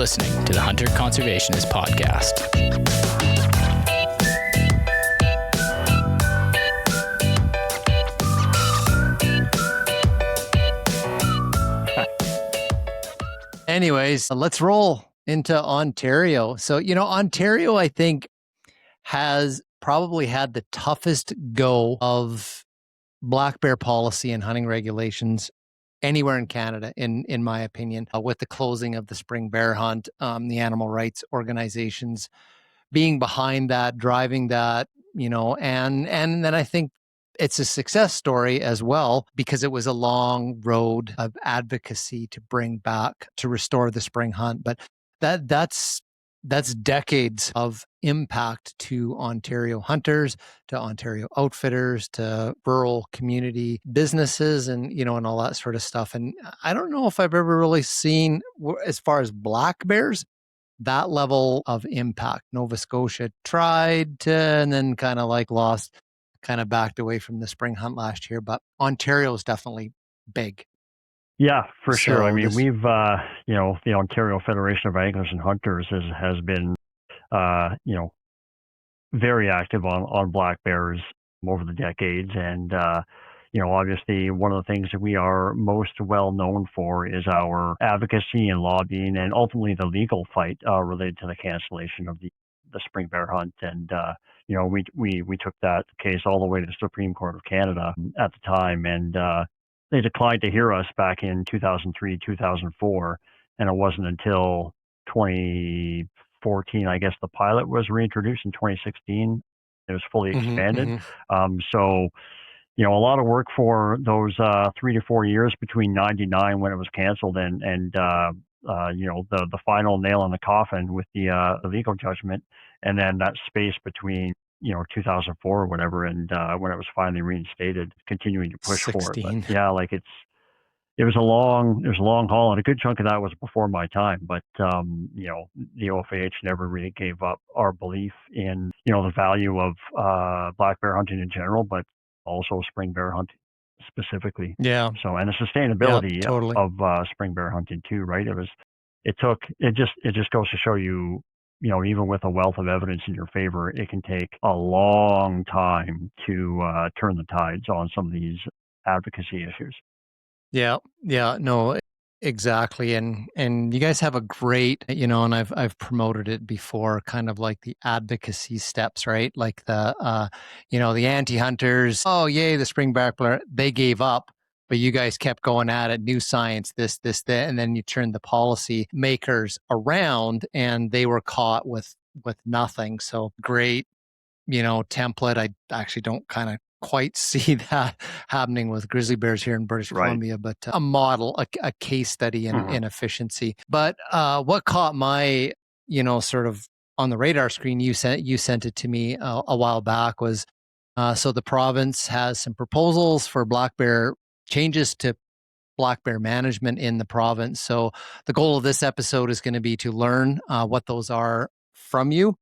listening to the Hunter Conservationist Podcast. Anyways, let's roll into Ontario. So, Ontario, I think, has probably had the toughest go of black bear policy and hunting regulations anywhere in Canada, in my opinion, with the closing of the spring bear hunt, the animal rights organizations being behind that, driving that, and then I think it's a success story as well, because it was a long road of advocacy to bring back, to restore the spring hunt. But that's decades of impact to Ontario hunters, to Ontario outfitters, to rural community businesses, and and all that sort of stuff. And I don't know if I've ever really seen, as far as black bears, that level of impact. Nova Scotia tried to, and then kind of lost, kind of backed away from the spring hunt last year, but Ontario is definitely big. Yeah, for sure. I mean, this- we've, the Ontario Federation of Anglers and Hunters has been, very active on black bears over the decades. And, obviously one of the things that we are most well known for is our advocacy and lobbying, and ultimately the legal fight related to the cancellation of the spring bear hunt. And, we took that case all the way to the Supreme Court of Canada at the time. And, they declined to hear us back in 2003, 2004. And it wasn't until 2014, I guess the pilot was reintroduced in 2016. It was fully expanded. So, a lot of work for those 3 to 4 years between 99 when it was canceled and the final nail in the coffin with the legal judgment, and then that space between 2004 or whatever, and when it was finally reinstated, continuing to push 16. for it. But yeah, it was a long haul, and a good chunk of that was before my time. But the OFAH never really gave up our belief in the value of black bear hunting in general, but also spring bear hunting specifically. Yeah. So, and the sustainability totally. of spring bear hunting too, right? It just goes to show you, even with a wealth of evidence in your favor, it can take a long time to turn the tides on some of these advocacy issues. Yeah. No, exactly. And you guys have a great, and I've promoted it before, kind of like the advocacy steps, right? Like the the anti-hunters, oh yay, the spring bear, they gave up, but you guys kept going at it, new science, this, that, and then you turned the policy makers around and they were caught with nothing. So great, template. I actually don't kind of quite see that happening with grizzly bears here in British Columbia, but a model, a case study in efficiency. But what caught my, sort of on the radar screen, you sent it to me a while back, was so the province has some proposals for black bear changes to black bear management in the province. So the goal of this episode is going to be to learn what those are from you,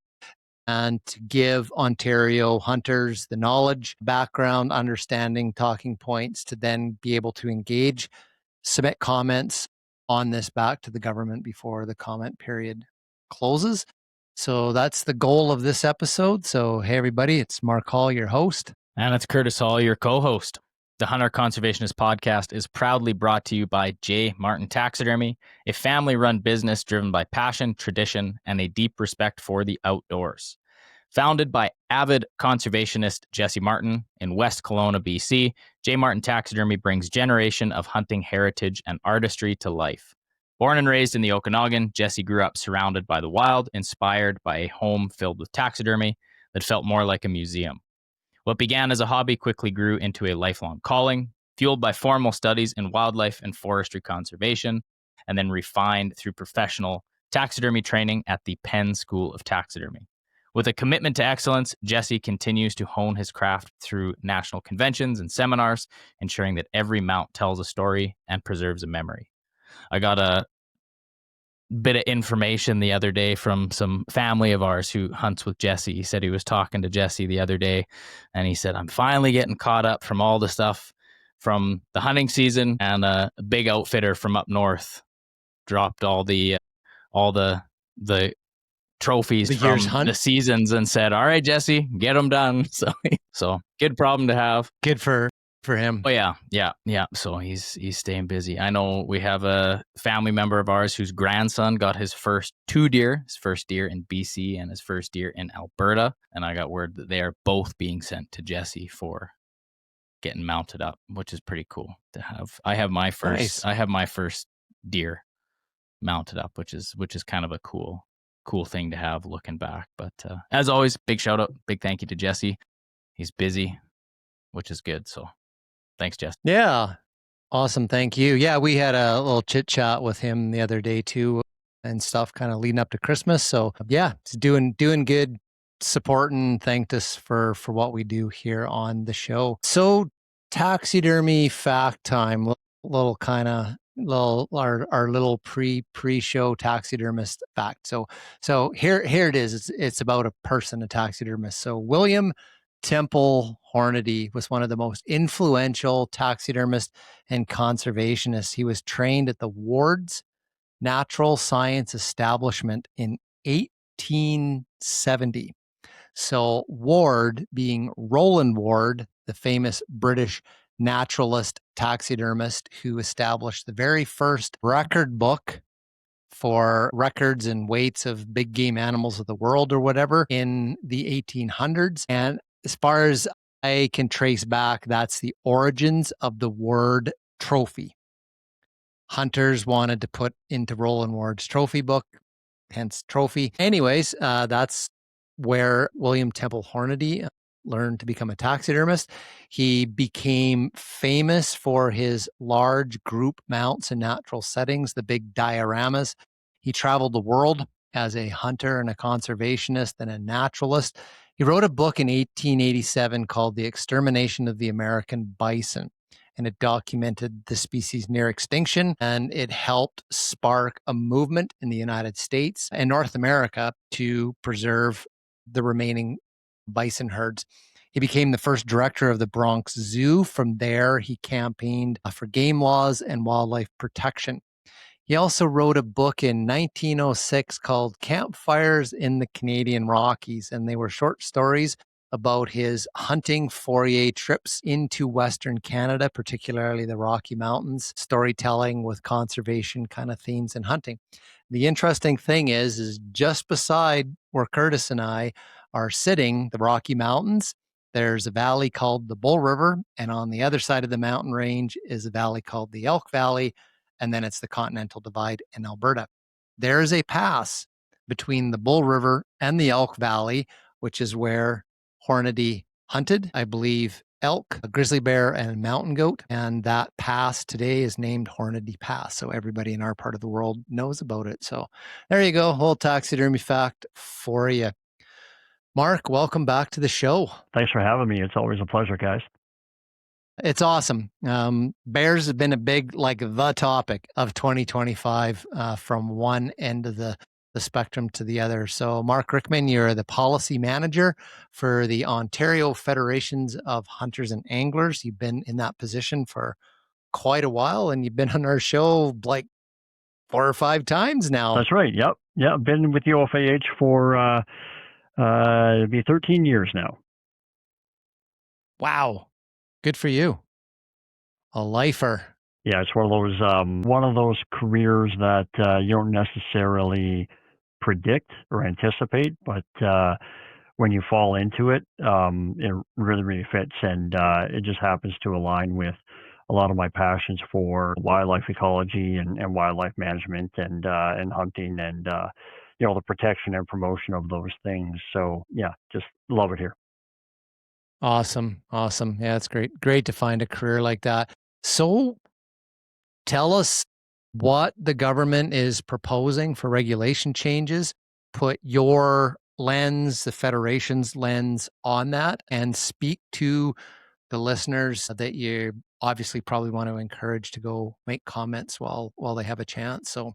and to give Ontario hunters the knowledge, background, understanding, talking points to then be able to engage, submit comments on this back to the government before the comment period closes. So that's the goal of this episode. So, hey, everybody, it's Mark Hall, your host. And it's Curtis Hall, your co-host. The Hunter Conservationist Podcast is proudly brought to you by J. Martin Taxidermy, a family-run business driven by passion, tradition, and a deep respect for the outdoors. Founded by avid conservationist Jesse Martin in West Kelowna, BC, J. Martin Taxidermy brings generation of hunting heritage and artistry to life. Born and raised in the Okanagan, Jesse grew up surrounded by the wild, inspired by a home filled with taxidermy that felt more like a museum. What began as a hobby quickly grew into a lifelong calling, fueled by formal studies in wildlife and forestry conservation, and then refined through professional taxidermy training at the Penn School of Taxidermy. With a commitment to excellence, Jesse continues to hone his craft through national conventions and seminars, ensuring that every mount tells a story and preserves a memory. I got a bit of information the other day from some family of ours who hunts with Jesse. He said he was talking to Jesse the other day, and he said, I'm finally getting caught up from all the stuff from the hunting season, and a big outfitter from up north dropped all the all the trophies The year's from hunt. the seasons and said, all right, Jesse, get them done. So good problem to have. Good for him. Oh yeah. So he's staying busy. I know we have a family member of ours whose grandson got his first 2 deer, his first deer in BC and his first deer in Alberta. And I got word that they are both being sent to Jesse for getting mounted up, which is pretty cool to have. I have my first deer mounted up, which is kind of a cool thing to have looking back. But as always, big shout out, big thank you to Jesse. He's busy, which is good. So thanks, Jesse. Yeah. Awesome. Thank you. Yeah, we had a little chit chat with him the other day too and stuff kind of leading up to Christmas. So yeah, it's doing good, supporting, thanked us for what we do here on the show. So taxidermy fact time, little our little pre-show taxidermist fact. So here it is. It's about a person, a taxidermist. So William Temple Hornady was one of the most influential taxidermists and conservationists. He was trained at the Ward's Natural Science Establishment in 1870. So Ward, being Roland Ward, the famous British naturalist taxidermist who established the very first record book for records and weights of big game animals of the world or whatever in the 1800s. And as far as I can trace back, that's the origins of the word trophy. Hunters wanted to put into Roland Ward's trophy book, hence trophy. Anyways, that's where William Temple Hornady learned to become a taxidermist. He became famous for his large group mounts in natural settings, the big dioramas. He traveled the world as a hunter and a conservationist and a naturalist. He wrote a book in 1887 called The Extermination of the American Bison, and it documented the species' near extinction, and it helped spark a movement in the United States and North America to preserve the remaining bison herds. He became the first director of the Bronx Zoo. From there, he campaigned for game laws and wildlife protection. He also wrote a book in 1906 called Campfires in the Canadian Rockies, and they were short stories about his hunting foray trips into Western Canada, particularly the Rocky Mountains, storytelling with conservation kind of themes and hunting. The interesting thing is just beside where Curtis and I are sitting, the Rocky Mountains, there's a valley called the Bull River, and on the other side of the mountain range is a valley called the Elk Valley, and then it's the Continental Divide in Alberta. There is a pass between the Bull River and the Elk Valley, which is where Hornady hunted, I believe, elk, a grizzly bear, and mountain goat. And that pass today is named Hornady Pass. So everybody in our part of the world knows about it. So there you go. Whole taxidermy fact for you. Mark, welcome back to the show. Thanks for having me. It's always a pleasure, guys. It's awesome. Bears have been a big, the topic of 2025 from one end of the spectrum to the other. So Mark Ryckman, you're the policy manager for the Ontario Federations of Hunters and Anglers. You've been in that position for quite a while, and you've been on our show 4 or 5 times now. That's right. Yep. Been with the OFAH for it'll be 13 years now. Wow. Good for you. A lifer. Yeah, it's one of those careers that you don't necessarily predict or anticipate, but when you fall into it, it really, really fits, and it just happens to align with a lot of my passions for wildlife ecology and wildlife management and hunting and the protection and promotion of those things. So yeah, just love it here. Awesome. Yeah, it's great to find a career like that. So tell us what the government is proposing for regulation changes. Put your lens, the Federation's lens on that, and speak to the listeners that you obviously probably want to encourage to go make comments while they have a chance. So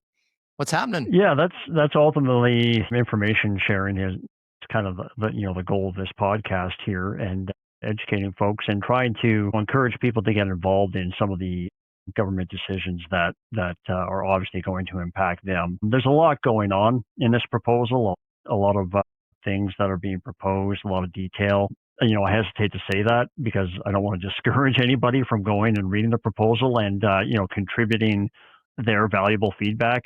what's happening? Yeah, that's ultimately information sharing is kind of the goal of this podcast here, and educating folks and trying to encourage people to get involved in some of the government decisions that are obviously going to impact them. There's a lot going on in this proposal, a lot of things that are being proposed, a lot of detail. I hesitate to say that because I don't want to discourage anybody from going and reading the proposal and contributing their valuable feedback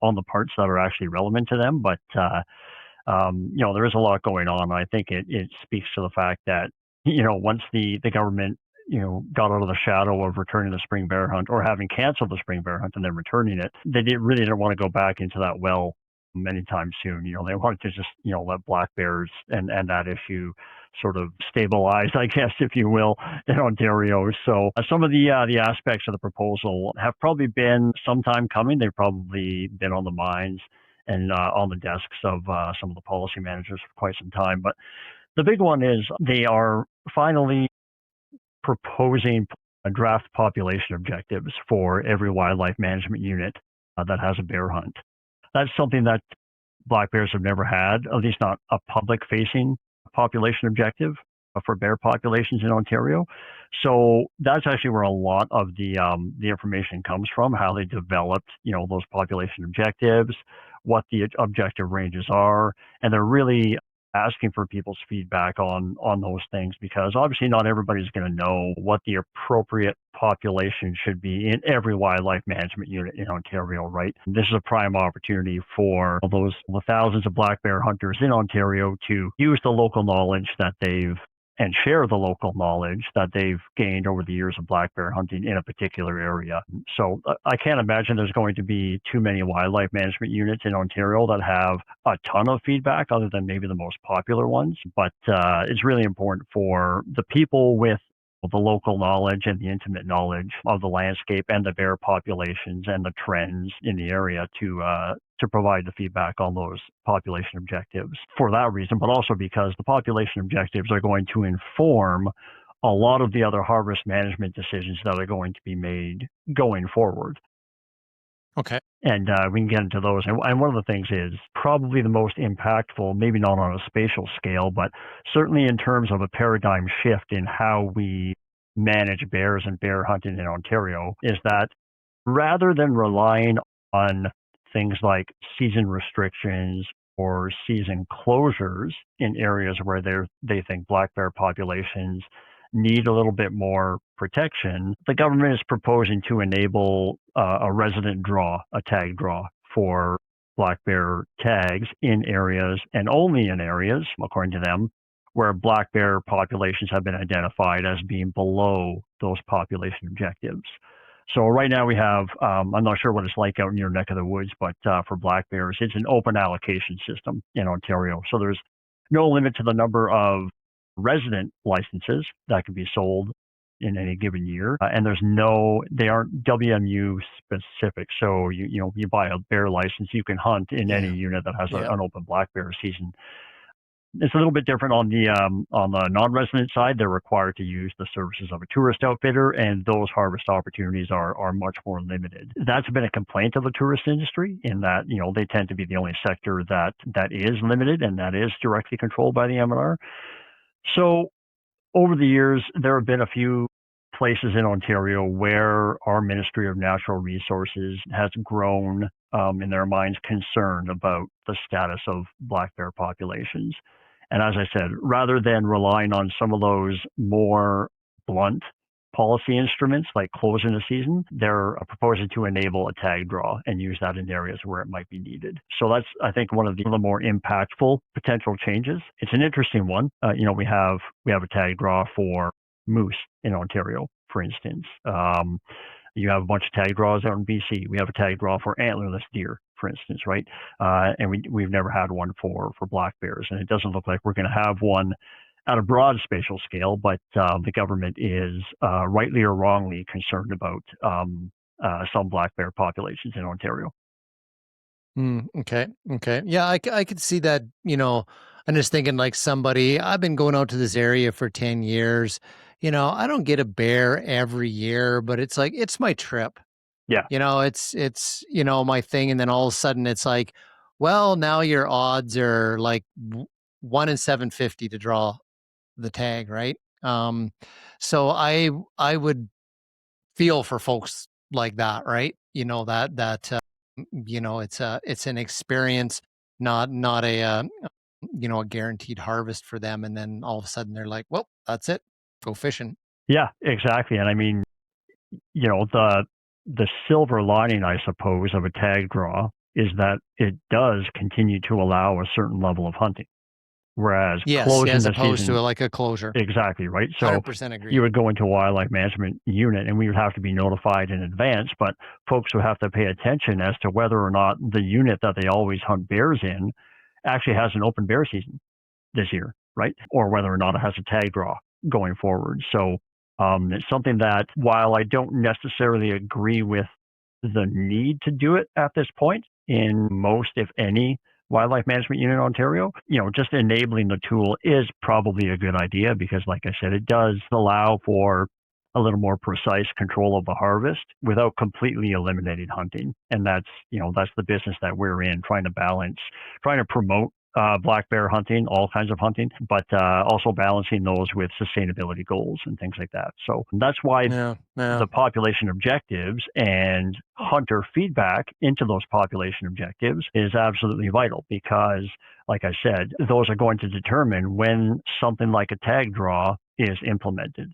on the parts that are actually relevant to them. But there is a lot going on. I think it speaks to the fact that once the government got out of the shadow of returning the spring bear hunt or having canceled the spring bear hunt and then returning it, they really didn't want to go back into that well anytime soon. They wanted to just let black bears and that issue sort of stabilize, I guess, if you will, in Ontario. So some of the aspects of the proposal have probably been some time coming. They've probably been on the minds and on the desks of some of the policy managers for quite some time. But the big one is they are finally proposing draft population objectives for every wildlife management unit that has a bear hunt. That's something that black bears have never had, at least not a public-facing population objective for bear populations in Ontario. So that's actually where a lot of the information comes from, how they developed, those population objectives, what the objective ranges are, and they're really asking for people's feedback on those things, because obviously not everybody's going to know what the appropriate population should be in every wildlife management unit in Ontario, right? This is a prime opportunity for the thousands of black bear hunters in Ontario to use the local knowledge that and share the local knowledge that they've gained over the years of black bear hunting in a particular area. So I can't imagine there's going to be too many wildlife management units in Ontario that have a ton of feedback other than maybe the most popular ones. But it's really important for the people with the local knowledge and the intimate knowledge of the landscape and the bear populations and the trends in the area to provide the feedback on those population objectives for that reason, but also because the population objectives are going to inform a lot of the other harvest management decisions that are going to be made going forward. Okay. And we can get into those. And one of the things is probably the most impactful, maybe not on a spatial scale, but certainly in terms of a paradigm shift in how we manage bears and bear hunting in Ontario, is that rather than relying on things like season restrictions or season closures in areas where they think black bear populations need a little bit more protection, the government is proposing to enable a resident draw, a tag draw for black bear tags in areas, and only in areas, according to them, where black bear populations have been identified as being below those population objectives. So right now we have, I'm not sure what it's like out in your neck of the woods, but for black bears, it's an open allocation system in Ontario. So there's no limit to the number of resident licenses that can be sold in any given year. And they aren't WMU specific. So you buy a bear license, you can hunt in any unit that has an open black bear season. It's a little bit different on the non-resident side. They're required to use the services of a tourist outfitter, and those harvest opportunities are much more limited. That's been a complaint of the tourist industry in that they tend to be the only sector that is limited and that is directly controlled by the MNR. So over the years, there have been a few places in Ontario where our Ministry of Natural Resources has grown in their minds concerned about the status of black bear populations. And as I said, rather than relying on some of those more blunt policy instruments like closing the season, they're proposing to enable a tag draw and use that in areas where it might be needed. So that's, I think, one of the more impactful potential changes. It's an interesting one. We have a tag draw for moose in Ontario, for instance. You have a bunch of tag draws out in BC. We have a tag draw for antlerless deer, for instance, right? And we've never had one for black bears, and it doesn't look like we're going to have one at a broad spatial scale, but the government is rightly or wrongly concerned about some black bear populations in Ontario. Okay. Yeah, I could see that, I'm just thinking like I've been going out to this area for 10 years. I don't get a bear every year, but it's like, it's my trip. Yeah. It's my thing. And then all of a sudden it's like, well, now your odds are like 1 in 750 to draw the tag, right? So I would feel for folks like that, right? It's an experience, not a guaranteed harvest for them. And then all of a sudden they're like, well, that's it. Go fishing. Yeah, exactly. And I mean, the silver lining, I suppose, of a tag draw is that it does continue to allow a certain level of hunting. Whereas Yes, closing as the opposed season, to like a closure. exactly, right? So 100% agree. you would go into a wildlife management unit and we would have to be notified in advance, but folks would have to pay attention as to whether or not the unit that they always hunt bears in actually has an open bear season this year, right? Or whether or not it has a tag draw going forward. So it's something that, while I don't necessarily agree with the need to do it at this point in most, if any, wildlife management unit in Ontario, just enabling the tool is probably a good idea because, like I said, it does allow for a little more precise control of the harvest without completely eliminating hunting. And that's the business that we're in, trying to promote black bear hunting, all kinds of hunting, but also balancing those with sustainability goals and things like that. So that's why the population objectives and hunter feedback into those population objectives is absolutely vital because, like I said, those are going to determine when something like a tag draw is implemented.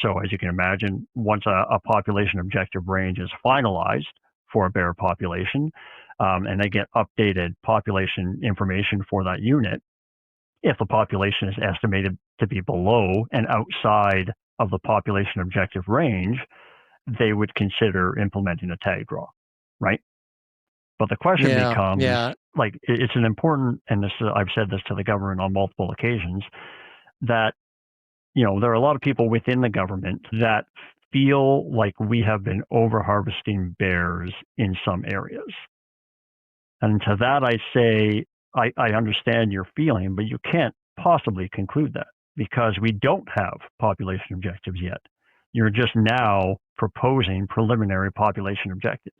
So as you can imagine, once a population objective range is finalized for a bear population, and they get updated population information for that unit, if the population is estimated to be below and outside of the population objective range, they would consider implementing a tag draw, right? But the question becomes, like, it's an important, and I've said this to the government on multiple occasions, that there are a lot of people within the government that feel like we have been over-harvesting bears in some areas. And to that I say, I understand your feeling, but you can't possibly conclude that because we don't have population objectives yet. You're just now proposing preliminary population objectives.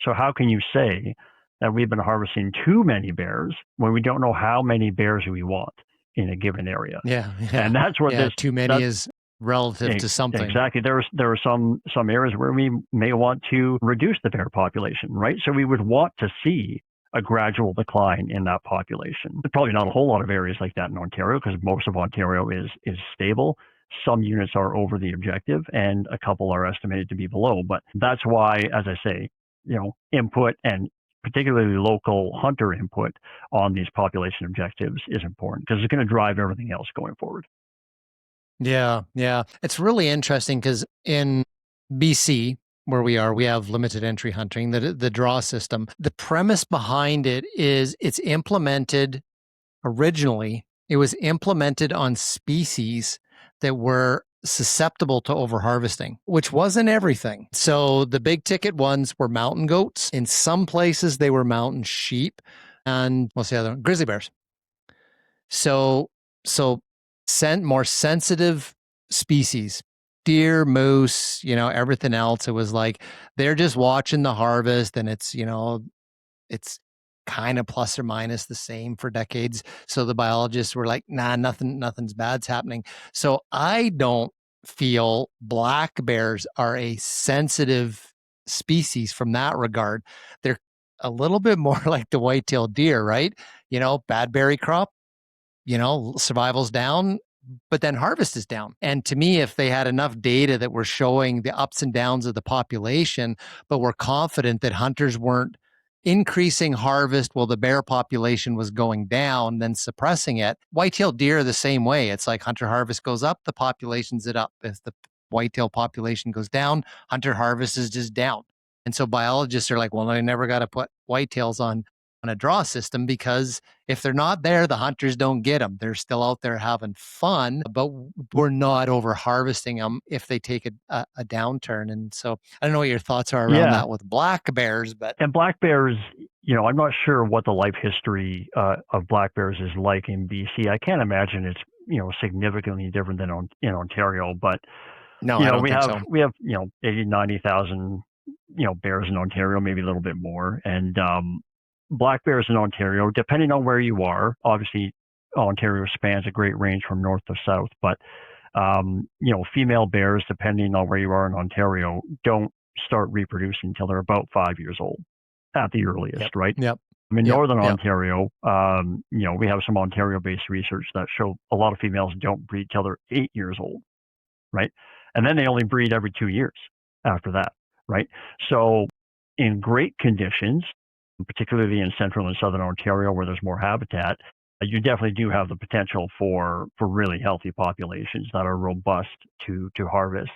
So how can you say that we've been harvesting too many bears when we don't know how many bears we want in a given area? Yeah. And that's what this too many is relative to something. Exactly. There are some areas where we may want to reduce the bear population, right? So we would want to see a gradual decline in that population. There's probably not a whole lot of areas like that in Ontario because most of Ontario is stable. Some units are over the objective and a couple are estimated to be below. But that's why, as I say, input and particularly local hunter input on these population objectives is important because it's going to drive everything else going forward. Yeah. It's really interesting because in BC, where we have limited entry hunting, the draw system. The premise behind it is it's implemented originally. It was implemented on species that were susceptible to overharvesting, which wasn't everything. So the big ticket ones were mountain goats. In some places, they were mountain sheep, and what's the other one? Grizzly bears. So more sensitive species. Deer, moose, everything else. It was like they're just watching the harvest and it's kind of plus or minus the same for decades. So the biologists were like, nah, nothing's bad's happening. So I don't feel black bears are a sensitive species from that regard. They're a little bit more like the white-tailed deer, right? Bad berry crop, survival's down, but then harvest is down. And to me, if they had enough data that were showing the ups and downs of the population, but were confident that hunters weren't increasing harvest while the bear population was going down, then suppressing it. White-tailed deer are the same way. It's like hunter harvest goes up, the population's it up. If the white-tail population goes down, hunter harvest is just down. And so biologists are like, well, I never got to put whitetails on a draw system because if they're not there, the hunters don't get them. They're still out there having fun, but we're not over harvesting them if they take a downturn. And so I don't know what your thoughts are around that with black bears, and black bears, I'm not sure what the life history of black bears is like in BC. I can't imagine it's significantly different than in Ontario, but no, I don't think so. We have 80,000-90,000 bears in Ontario, maybe a little bit more, and black bears in Ontario, depending on where you are, obviously Ontario spans a great range from north to south, but female bears, depending on where you are in Ontario, don't start reproducing until they're about 5 years old at the earliest, right? Yep. In Northern Yep. Ontario, we have some Ontario-based research that show a lot of females don't breed till they're 8 years old, right? And then they only breed every 2 years after that, right? So in great conditions, particularly in central and southern Ontario where there's more habitat, you definitely do have the potential for really healthy populations that are robust to harvest.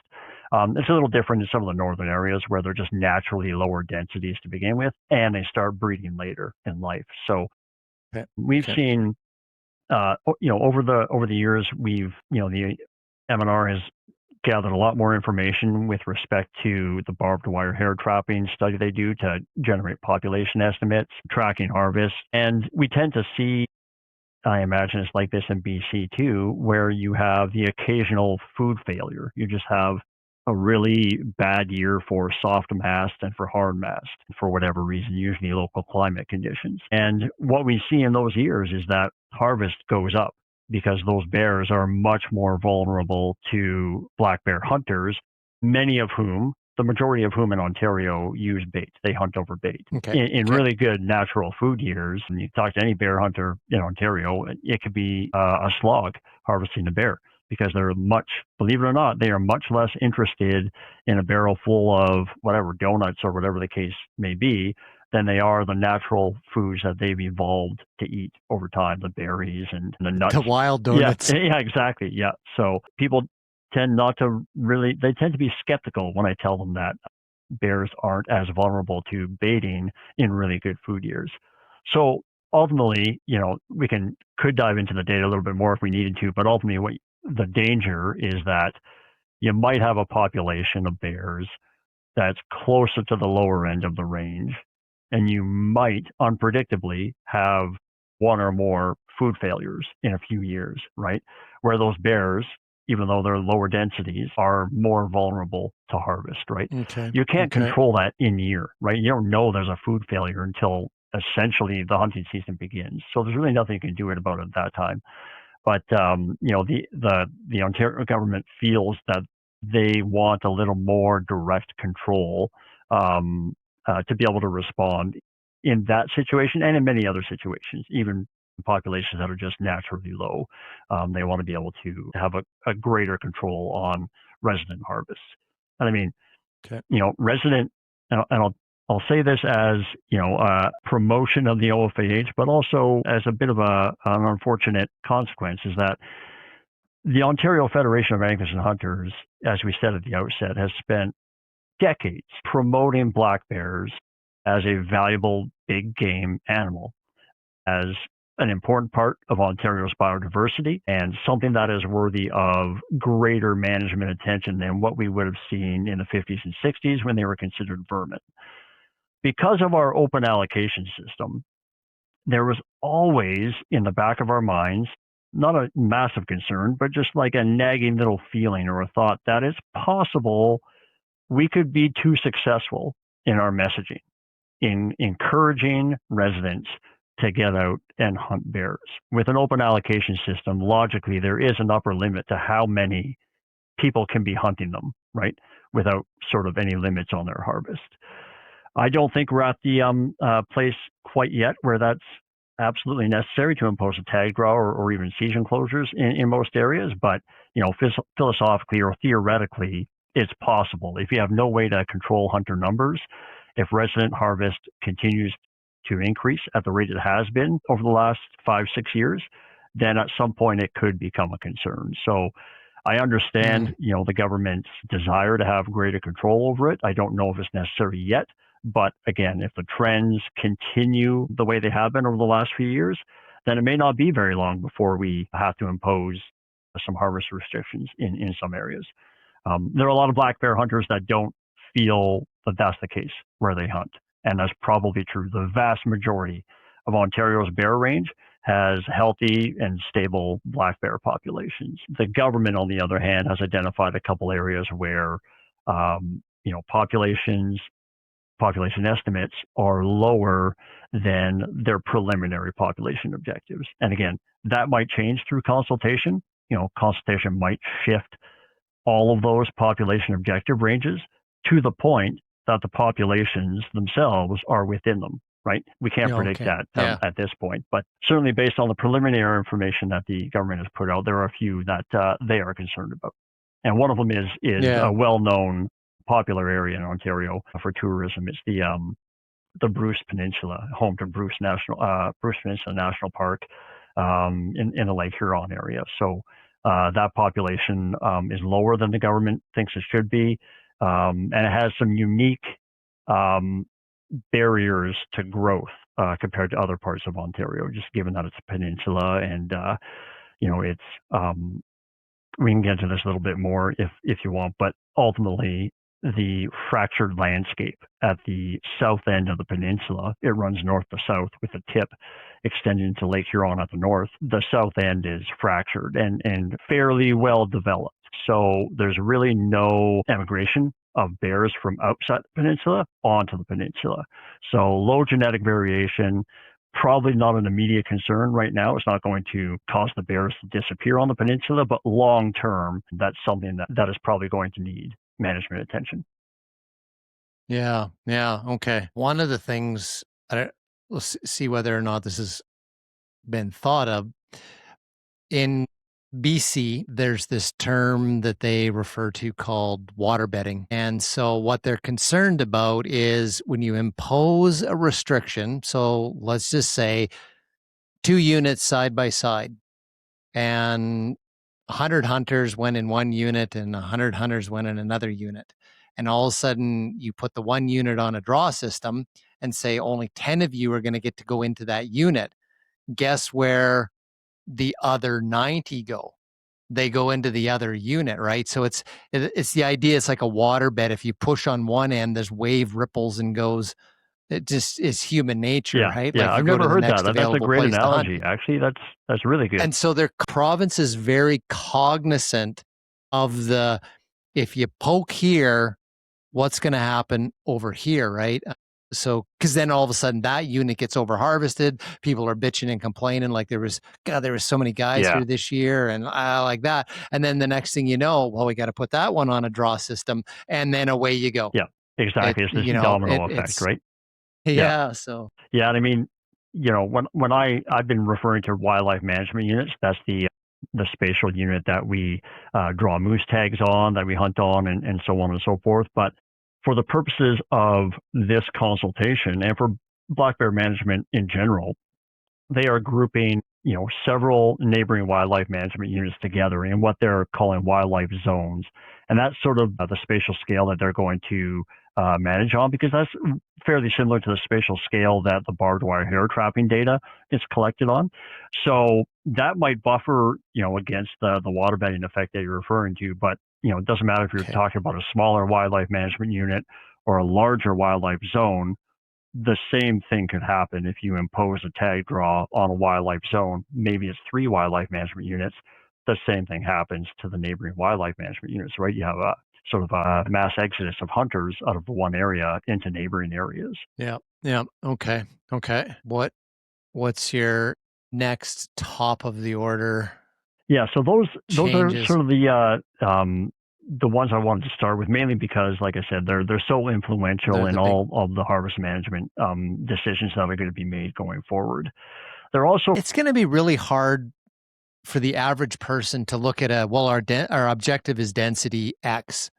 It's a little different in some of the northern areas where they're just naturally lower densities to begin with, and they start breeding later in life. So we've seen, over the years, the M&R has gathered a lot more information with respect to the barbed wire hair trapping study they do to generate population estimates, tracking harvest. And we tend to see, I imagine it's like this in BC too, where you have the occasional food failure. You just have a really bad year for soft mast and for hard mast for whatever reason, usually local climate conditions. And what we see in those years is that harvest goes up because those bears are much more vulnerable to black bear hunters, the majority of whom in Ontario use bait. They hunt over bait. In really good natural food years, and you talk to any bear hunter in Ontario, it could be a slog harvesting a bear because believe it or not, they are much less interested in a barrel full of whatever donuts or whatever the case may be than they are the natural foods that they've evolved to eat over time, the berries and the nuts. The wild donuts. Yeah, exactly. Yeah. So people tend to be skeptical when I tell them that bears aren't as vulnerable to baiting in really good food years. So ultimately, we could dive into the data a little bit more if we needed to, but ultimately the danger is that you might have a population of bears that's closer to the lower end of the range, and you might unpredictably have one or more food failures in a few years, right? Where those bears, even though they're lower densities, are more vulnerable to harvest, right? You can't control that in year, right? You don't know there's a food failure until essentially the hunting season begins. So there's really nothing you can do about it at that time. But the Ontario government feels that they want a little more direct control to be able to respond in that situation and in many other situations, even populations that are just naturally low. They want to be able to have a greater control on resident harvests. And I mean, resident, and I'll say this as, promotion of the OFAH, but also as a bit of an unfortunate consequence is that the Ontario Federation of Anglers and Hunters, as we said at the outset, has spent decades promoting black bears as a valuable big game animal, as an important part of Ontario's biodiversity and something that is worthy of greater management attention than what we would have seen in the 50s and 60s when they were considered vermin. Because of our open allocation system, there was always in the back of our minds, not a massive concern, but just like a nagging little feeling or a thought that it's possible we could be too successful in our messaging, in encouraging residents to get out and hunt bears. With an open allocation system, logically, there is an upper limit to how many people can be hunting them, right? Without sort of any limits on their harvest. I don't think we're at the place quite yet where that's absolutely necessary to impose a tag draw or even season closures in most areas. But, philosophically or theoretically, it's possible. If you have no way to control hunter numbers, if resident harvest continues to increase at the rate it has been over the last 5-6 years, then at some point it could become a concern. So I understand, the government's desire to have greater control over it. I don't know if it's necessary yet. But again, if the trends continue the way they have been over the last few years, then it may not be very long before we have to impose some harvest restrictions in some areas. There are a lot of black bear hunters that don't feel that that's the case where they hunt. And that's probably true. The vast majority of Ontario's bear range has healthy and stable black bear populations. The government, on the other hand, has identified a couple areas where, population estimates are lower than their preliminary population objectives. And again, that might change through consultation. Consultation might shift all of those population objective ranges to the point that the populations themselves are within them, right? We can't predict that at this point, but certainly based on the preliminary information that the government has put out, there are a few that they are concerned about. And one of them is a well-known popular area in Ontario for tourism. It's the Bruce Peninsula, home to Bruce Peninsula National Park in the Lake Huron area. So that population is lower than the government thinks it should be, and it has some unique barriers to growth compared to other parts of Ontario, just given that it's a peninsula and it's we can get into this a little bit more if you want, but ultimately the fractured landscape at the south end of the peninsula, it runs north to south with a tip extending to Lake Huron at the north. The south end is fractured and fairly well developed. So there's really no emigration of bears from outside the peninsula onto the peninsula. So low genetic variation, probably not an immediate concern right now. It's not going to cause the bears to disappear on the peninsula, but long term, that's something that is probably going to need management attention. Yeah. Okay. One of the things, let's see whether or not this has been thought of. In BC, there's this term that they refer to called waterbedding. And so what they're concerned about is when you impose a restriction, so let's just say 2 units side by side, and 100 hunters went in one unit and 100 hunters went in another unit. And all of a sudden you put the one unit on a draw system and say only 10 of you are going to get to go into that unit. Guess where the other 90 go? They go into the other unit, right? So it's the idea. It's like a waterbed. If you push on one end, there's wave ripples and goes. It just is human nature, right? Yeah, like I've never heard that. That's a great analogy. Actually, that's really good. And so their province is very cognizant of if you poke here, what's going to happen over here, right? So, because then all of a sudden that unit gets over harvested. People are bitching and complaining like there was so many guys here this year and like that. And then the next thing you know, well, we got to put that one on a draw system and then away you go. Yeah, exactly. It's this domino effect, right? Yeah. So. Yeah. And I mean, when I've been referring to wildlife management units, that's the spatial unit that we draw moose tags on, that we hunt on and so on and so forth. But for the purposes of this consultation and for black bear management in general, they are grouping, several neighboring wildlife management units together in what they're calling wildlife zones. And that's sort of the spatial scale that they're going to manage on, because that's fairly similar to the spatial scale that the barbed wire hair trapping data is collected on. So that might buffer, against the waterbedding effect that you're referring to, but it doesn't matter if you're talking about a smaller wildlife management unit or a larger wildlife zone. The same thing could happen if you impose a tag draw on a wildlife zone. Maybe it's 3 wildlife management units. The same thing happens to the neighboring wildlife management units, right? You have a sort of a mass exodus of hunters out of the one area into neighboring areas. Yeah. Okay. What's your next top of the order? Yeah, so those are sort of the ones I wanted to start with, mainly because, like I said, they're so influential in all of the harvest management decisions that are going to be made going forward. It's going to be really hard for the average person to look at our objective is density X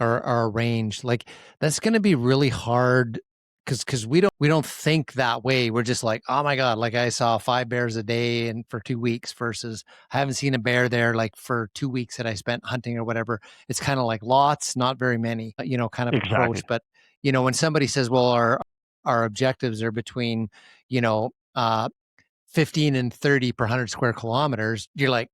or our range. Like that's going to be really hard because we don't think that way. We're just like, oh my God, like I saw 5 bears a day and for 2 weeks versus I haven't seen a bear there like for 2 weeks that I spent hunting or whatever. It's kind of like lots, not very many, kind of approach. But, when somebody says, well, our objectives are between, 15 and 30 per 100 square kilometers, you're like,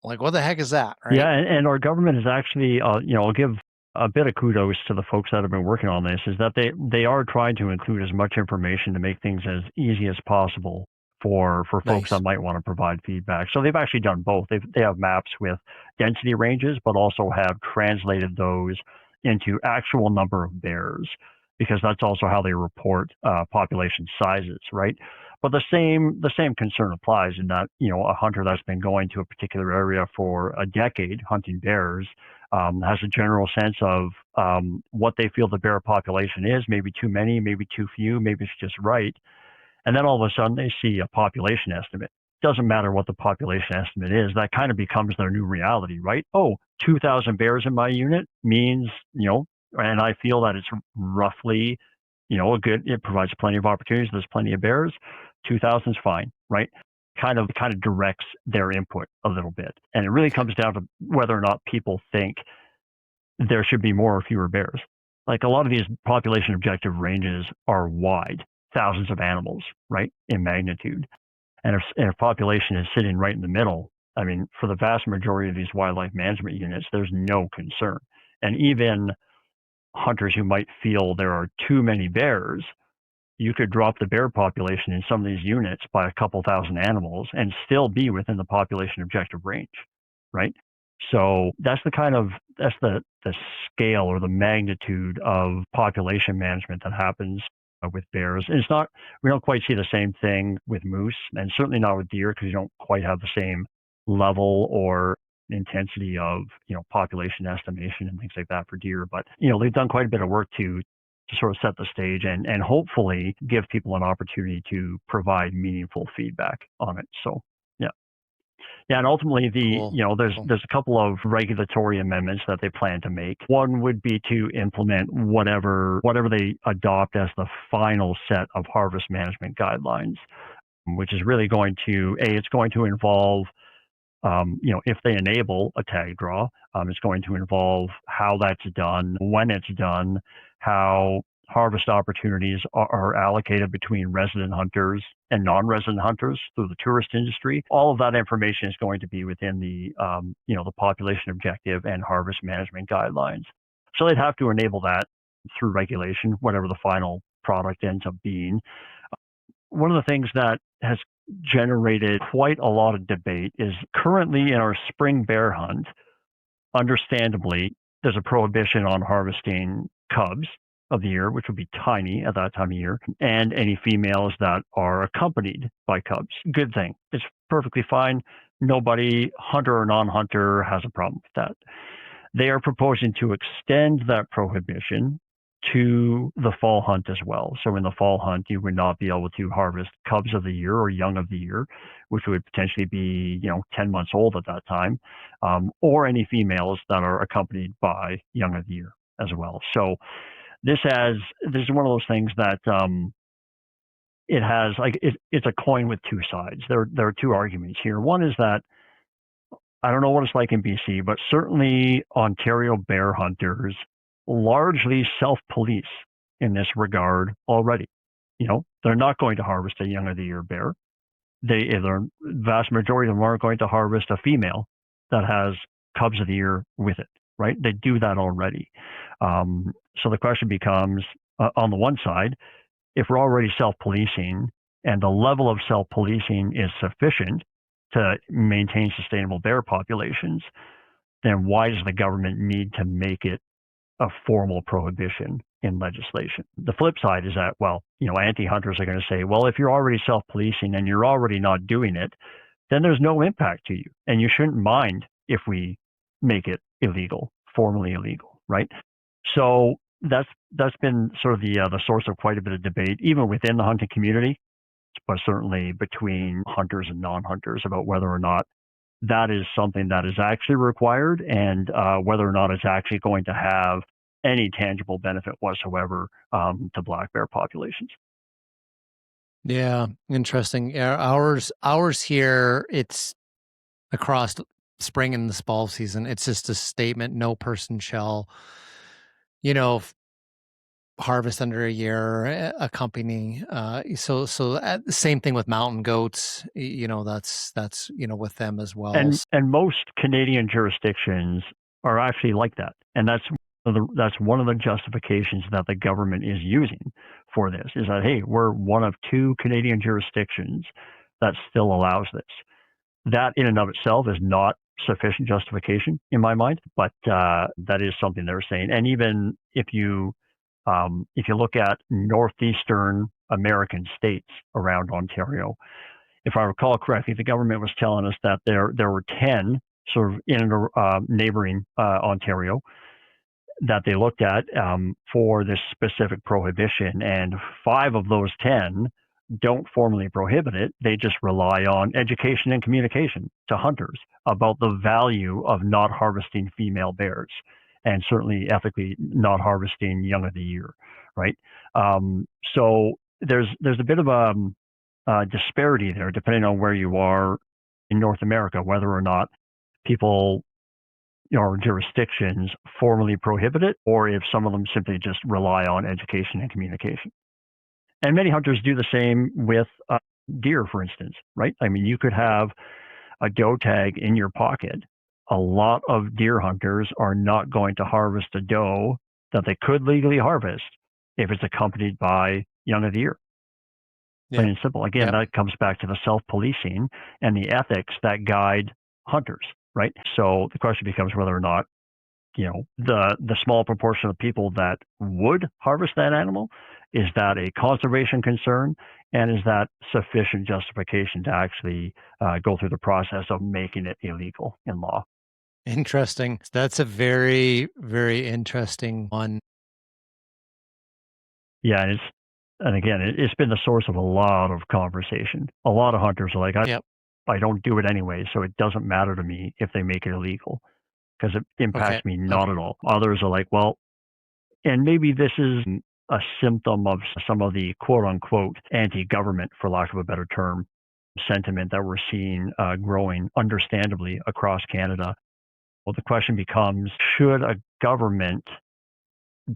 what the heck is that? Right? Yeah. And our government is actually, I'll give a bit of kudos to the folks that have been working on this, is that they are trying to include as much information to make things as easy as possible for folks that might want to provide feedback. So they've actually done both. They have maps with density ranges, but also have translated those into actual number of bears, because that's also how they report population sizes, right? But the same concern applies in that, a hunter that's been going to a particular area for a decade hunting bears has a general sense of what they feel the bear population is, maybe too many, maybe too few, maybe it's just right. And then all of a sudden they see a population estimate. Doesn't matter what the population estimate is, that kind of becomes their new reality, right? Oh, 2,000 bears in my unit means, and I feel that it's roughly, it provides plenty of opportunities. There's plenty of bears. 2,000 is fine, right? Kind of directs their input a little bit. And it really comes down to whether or not people think there should be more or fewer bears. Like a lot of these population objective ranges are wide, thousands of animals, right, in magnitude. And if population is sitting right in the middle, I mean, for the vast majority of these wildlife management units, there's no concern. And even hunters who might feel there are too many bears, you could drop the bear population in some of these units by a couple thousand animals and still be within the population objective range, right? So that's the scale or the magnitude of population management that happens with bears. And we don't quite see the same thing with moose, and certainly not with deer, because you don't quite have the same level or intensity of, population estimation and things like that for deer. But, they've done quite a bit of work to sort of set the stage and hopefully give people an opportunity to provide meaningful feedback on it. So, yeah. Yeah, and ultimately there's a couple of regulatory amendments that they plan to make. One would be to implement whatever they adopt as the final set of harvest management guidelines, which is really going to it's going to involve if they enable a tag draw, it's going to involve how that's done, when it's done, how harvest opportunities are allocated between resident hunters and non-resident hunters through the tourist industry. All of that information is going to be within the population objective and harvest management guidelines. So they'd have to enable that through regulation, whatever the final product ends up being. One of the things that has generated quite a lot of debate is currently in our spring bear hunt, understandably, there's a prohibition on harvesting cubs of the year, which would be tiny at that time of year, and any females that are accompanied by cubs. Good thing. It's perfectly fine. Nobody, hunter or non-hunter, has a problem with that. They are proposing to extend that prohibition to the fall hunt as well. So in the fall hunt, you would not be able to harvest cubs of the year or young of the year, which would potentially be 10 months old at that time, or any females that are accompanied by young of the year as well. So this is one of those things that it has it's a coin with two sides. There are two arguments here. One is that I don't know what it's like in BC, but certainly Ontario bear hunters largely self-police in this regard already. They're not going to harvest a young of the year bear. The vast majority of them aren't going to harvest a female that has cubs of the year with it, right? They do that already. So the question becomes, on the one side, if we're already self-policing and the level of self-policing is sufficient to maintain sustainable bear populations, then why does the government need to make it a formal prohibition in legislation? The flip side is that, anti-hunters are going to say, well, if you're already self-policing and you're already not doing it, then there's no impact to you. And you shouldn't mind if we make it illegal, formally illegal, right? So that's been sort of the source of quite a bit of debate, even within the hunting community, but certainly between hunters and non-hunters about whether or not that is something that is actually required and whether or not it's actually going to have any tangible benefit whatsoever to black bear populations. Yeah, interesting. Yeah, ours here, it's across spring and the fall season. It's just a statement: no person shall, harvest under a year accompanying. So same thing with mountain goats. That's with them as well. And most Canadian jurisdictions are actually like that, and that's one of the justifications that the government is using for this, is that, hey, we're one of two Canadian jurisdictions that still allows this. That in and of itself is not sufficient justification in my mind, but that is something they're saying. And even if you look at northeastern American states around Ontario. If I recall correctly, the government was telling us that there were 10 sort of in neighboring Ontario that they looked at for this specific prohibition, and 5 of those 10 don't formally prohibit it. They just rely on education and communication to hunters about the value of not harvesting female bears, and certainly ethically not harvesting young of the year, right? So there's a bit of a disparity there, depending on where you are in North America, whether or not people or jurisdictions formally prohibit it, or if some of them simply just rely on education and communication. And many hunters do the same with deer, for instance, right? I mean, you could have a doe tag in your pocket. A lot of deer hunters are not going to harvest a doe that they could legally harvest if it's accompanied by young of the year. Plain and simple. Again, that comes back to the self-policing and the ethics that guide hunters, right? So the question becomes whether or not, the small proportion of people that would harvest that animal, is that a conservation concern, and is that sufficient justification to actually go through the process of making it illegal in law? Interesting. That's a very, very interesting one. Yeah, and again, it's been the source of a lot of conversation. A lot of hunters are like, I don't do it anyway, so it doesn't matter to me if they make it illegal because it impacts me not at all. Others are like, well, and maybe this is a symptom of some of the quote unquote anti-government, for lack of a better term, sentiment that we're seeing growing understandably across Canada. Well, the question becomes, should a government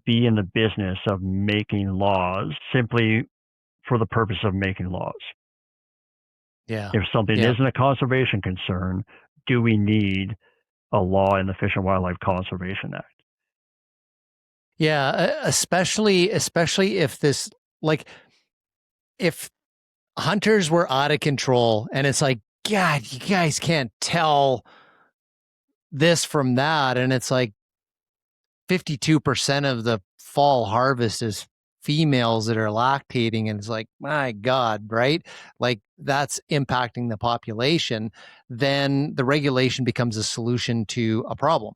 be in the business of making laws simply for the purpose of making laws? Yeah. If something isn't a conservation concern, do we need a law in the Fish and Wildlife Conservation Act? Yeah, especially if this, like, if hunters were out of control and it's like, God, you guys can't tell this from that, and it's like 52% of the fall harvest is females that are lactating, and it's like, my God, right? Like, that's impacting the population. Then the regulation becomes a solution to a problem.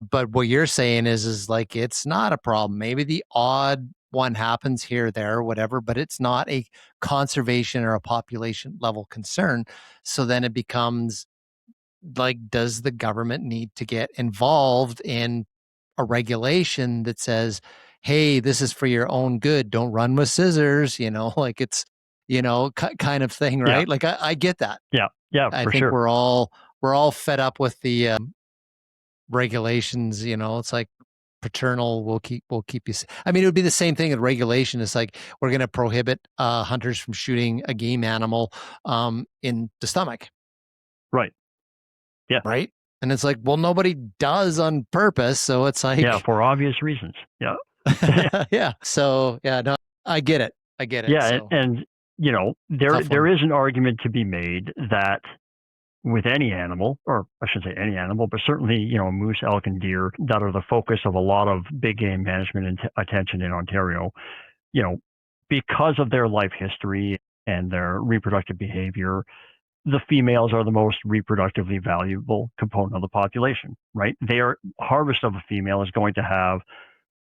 But what you're saying is like, it's not a problem. Maybe the odd one happens here, there, whatever, but it's not a conservation or a population level concern. So then it becomes like, does the government need to get involved in a regulation that says, hey, this is for your own good, don't run with scissors, like it's, kind of thing, right? Like, I get that. Yeah, I for think sure. we're all fed up with the regulations. It's like paternal, we'll keep you. I mean, it would be the same thing with regulation. It's like, we're going to prohibit hunters from shooting a game animal in the stomach. Right. Yeah. Right. And it's like, well, nobody does on purpose. So it's like, for obvious reasons. Yeah. Yeah. So no, I get it. Yeah. So, and there is an argument to be made that with any animal, or I shouldn't say any animal, but certainly, moose, elk, and deer that are the focus of a lot of big game management and attention in Ontario, because of their life history and their reproductive behavior, the females are the most reproductively valuable component of the population, right? Their harvest of a female is going to have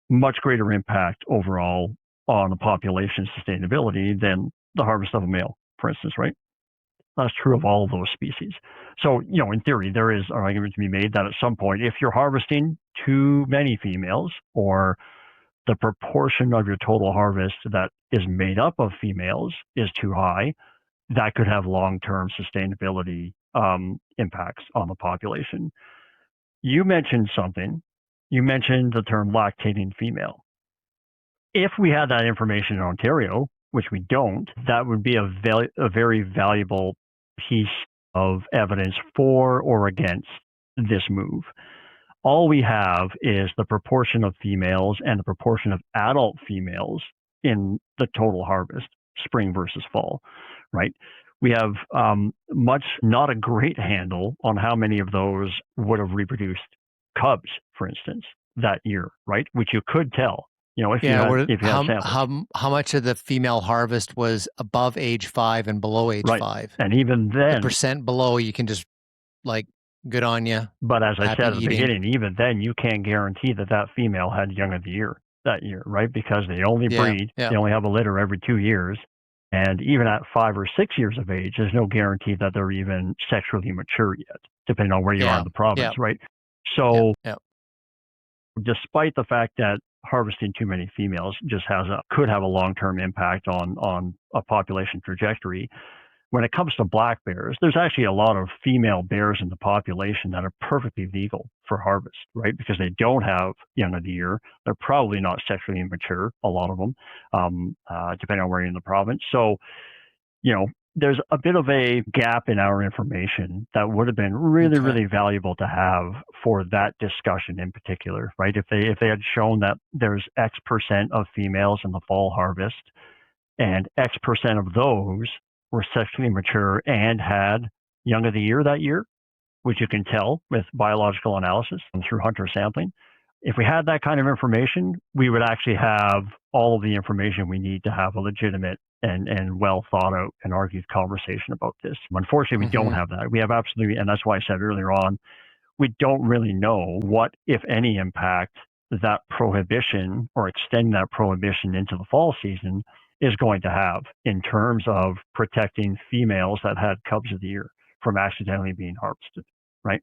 much greater impact overall on the population sustainability than the harvest of a male, for instance, right? That's true of all of those species. So, in theory, there is an argument to be made that at some point, if you're harvesting too many females, or the proportion of your total harvest that is made up of females is too high, that could have long-term sustainability impacts on the population. You mentioned something. You mentioned the term lactating female. If we had that information in Ontario, which we don't, that would be a very valuable piece of evidence for or against this move. All we have is the proportion of females and the proportion of adult females in the total harvest, spring versus fall, right? We have not a great handle on how many of those would have reproduced cubs, for instance, that year, right? Which you could tell if you Yeah, had samples. how much of the female harvest was above age 5 and below age Right. 5? And even The then, percent below, you can just like, good on you. but as I Happy said at the eating. beginning, even then you can't guarantee that female had young of the year that year, right? Because they only breed, Yeah. they only have a litter every 2 years. And even at 5 or 6 years of age, there's no guarantee that they're even sexually mature yet, depending on where you are in the province, right? So Yeah. despite the fact that harvesting too many females just could have a long-term impact on a population trajectory, when it comes to black bears, there's actually a lot of female bears in the population that are perfectly legal for harvest, right? Because they don't have young of the year. They're probably not sexually immature, a lot of them, depending on where you're in the province. So, there's a bit of a gap in our information that would have been really, really valuable to have for that discussion in particular, right? If they had shown that there's X percent of females in the fall harvest and X percent of those were sexually mature and had young of the year that year, which you can tell with biological analysis and through Hunter sampling. If we had that kind of information, we would actually have all of the information we need to have a legitimate and well thought out and argued conversation about this. Unfortunately, we don't have that. We have absolutely, and that's why I said earlier on, we don't really know what, if any, impact that prohibition or extending that prohibition into the fall season is going to have in terms of protecting females that had cubs of the year from accidentally being harvested, right?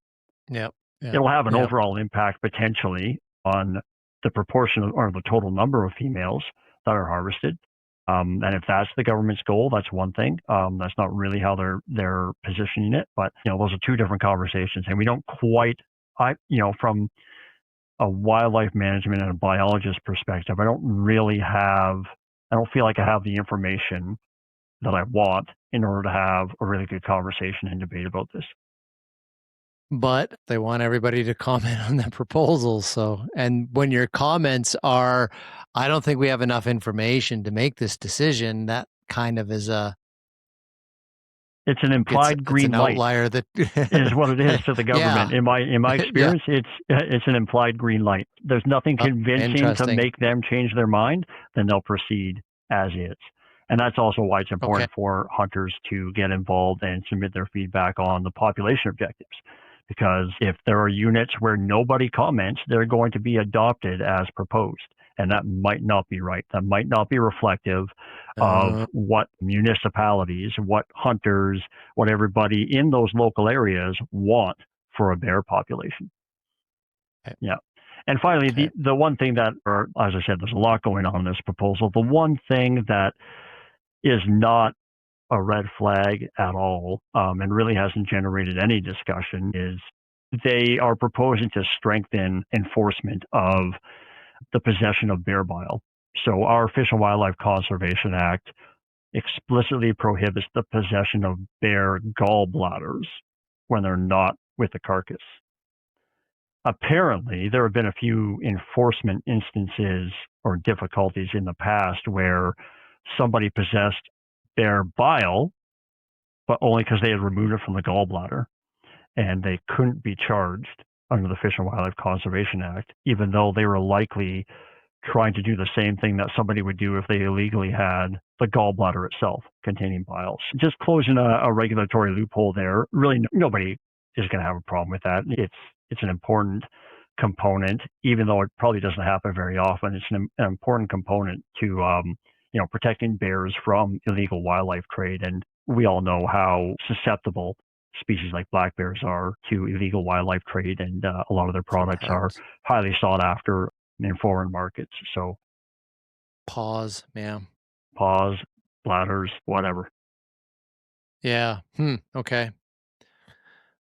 It'll have an overall impact potentially on the proportion or the total number of females that are harvested. And if that's the government's goal, that's one thing. That's not really how they're positioning it. But those are two different conversations, and we don't quite. From a wildlife management and a biologist perspective, I don't feel like I have the information that I want in order to have a really good conversation and debate about this. But they want everybody to comment on the proposal. And when your comments are, I don't think we have enough information to make this decision, that kind of is it's an implied green light. Outlier that is what it is to the government. In my experience, it's an implied green light. There's nothing convincing to make them change their mind, then they'll proceed as is. And that's also why it's important for hunters to get involved and submit their feedback on the population objectives. Because if there are units where nobody comments, they're going to be adopted as proposed. And that might not be right. That might not be reflective of what municipalities, what hunters, what everybody in those local areas want for a bear population. Yeah. And finally, the one thing that, or as I said, there's a lot going on in this proposal. The one thing that is not a red flag at all, and really hasn't generated any discussion, is they are proposing to strengthen enforcement of the possession of bear bile. So our Fish and Wildlife Conservation Act explicitly prohibits the possession of bear gallbladders when they're not with the carcass. Apparently, there have been a few enforcement instances or difficulties in the past where somebody possessed bear bile, but only because they had removed it from the gallbladder, and they couldn't be charged under the Fish and Wildlife Conservation Act, even though they were likely trying to do the same thing that somebody would do if they illegally had the gallbladder itself containing bile. Just closing a regulatory loophole there. Really, nobody is going to have a problem with that. It's an important component, even though it probably doesn't happen very often. It's an important component to protecting bears from illegal wildlife trade. And we all know how susceptible species like black bears are to illegal wildlife trade, and a lot of their products are highly sought after in foreign markets. So paws, bladders, whatever. Yeah. Okay.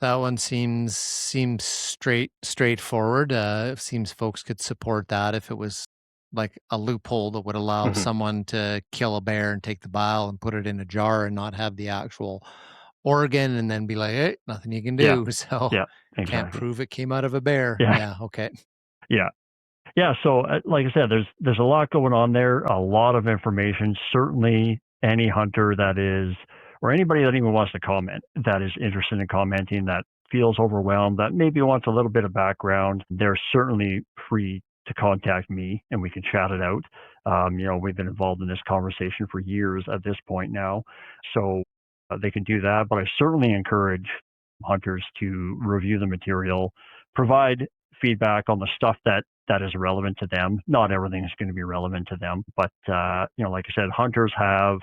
That one seems straightforward. It seems folks could support that if it was like a loophole that would allow someone to kill a bear and take the bile and put it in a jar and not have the actual organ, and then be like, hey, nothing you can do. So exactly. Can't prove it came out of a bear. Okay. So like I said, there's a lot going on there, a lot of information. Certainly any hunter that is, or anybody that even wants to comment, that is interested in commenting, that feels overwhelmed, that maybe wants a little bit of background, they're certainly free to contact me and we can chat it out. We've been involved in this conversation for years at this point now. So they can do that. But I certainly encourage hunters to review the material, provide feedback on the stuff that is relevant to them. Not everything is going to be relevant to them, but like I said, hunters have,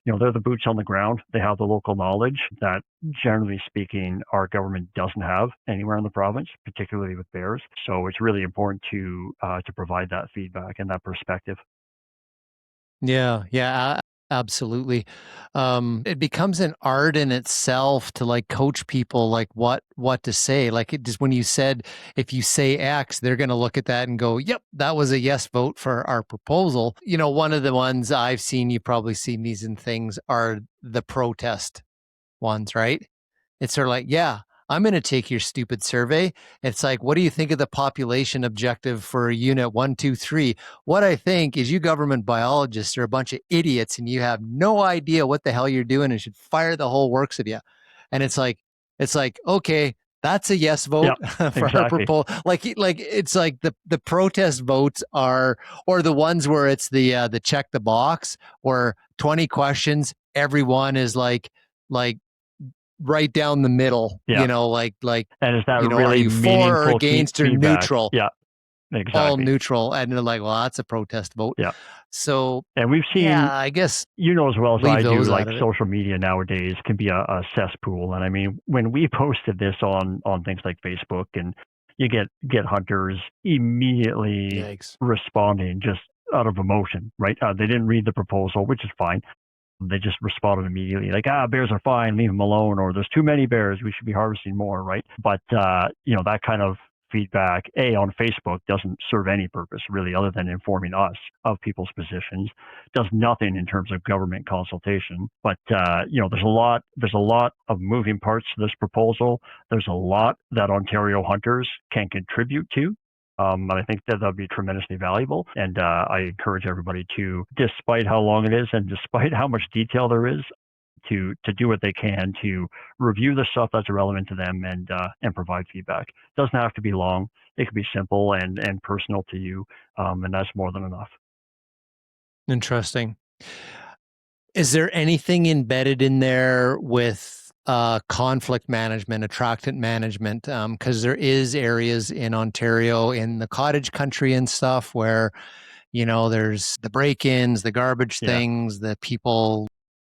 they're the boots on the ground. They have the local knowledge that, generally speaking, our government doesn't have anywhere in the province, particularly with bears. So it's really important to provide that feedback and that perspective. Yeah, absolutely. It becomes an art in itself to like coach people like what to say. Like it just when you said if you say X, they're going to look at that and go, "Yep, that was a yes vote for our proposal." One of the ones I've seen, you've probably seen these in things, are the protest ones, right? It's sort of like, yeah, I'm going to take your stupid survey. It's like, what do you think of the population objective for unit 1, 2, 3? What I think is you government biologists are a bunch of idiots and you have no idea what the hell you're doing and should fire the whole works of you. And it's like, okay, that's a yes vote for our proposal. Like it's like the protest votes are, or the ones where it's the check the box or 20 questions. Everyone is like right down the middle, like, and is that really are you for or against or feedback? neutral? Yeah, exactly. All neutral. And they're like, well, that's a protest vote. Yeah. So, and we've seen, I guess, as well as I do, like social media nowadays can be a cesspool. And I mean, when we posted this on things like Facebook, and you get hunters immediately responding just out of emotion, right? They didn't read the proposal, which is fine. They just responded immediately like, bears are fine, leave them alone, or there's too many bears, we should be harvesting more, right? But, that kind of feedback, on Facebook, doesn't serve any purpose really other than informing us of people's positions, does nothing in terms of government consultation. But, there's a lot of moving parts to this proposal. There's a lot that Ontario hunters can contribute to. And I think that would be tremendously valuable. And I encourage everybody to, despite how long it is and despite how much detail there is, to do what they can to review the stuff that's relevant to them and provide feedback. It doesn't have to be long. It can be simple and personal to you, and that's more than enough. Interesting. Is there anything embedded in there with conflict management, attractant management? Because there is areas in Ontario, in the cottage country and stuff, where there's the break-ins, the garbage things, the people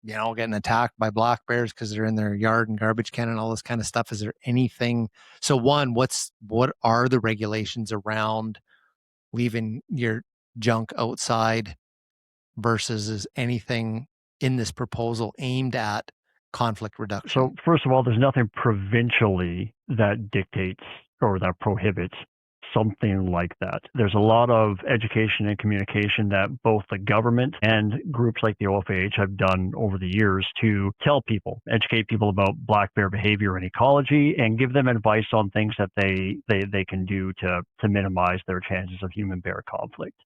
getting attacked by black bears because they're in their yard and garbage can and all this kind of stuff. Is there anything? So one, what are the regulations around leaving your junk outside versus is anything in this proposal aimed at conflict reduction? So first of all, there's nothing provincially that dictates or that prohibits something like that. There's a lot of education and communication that both the government and groups like the OFAH have done over the years to tell people, educate people about black bear behavior and ecology, and give them advice on things that they can do to minimize their chances of human-bear conflict.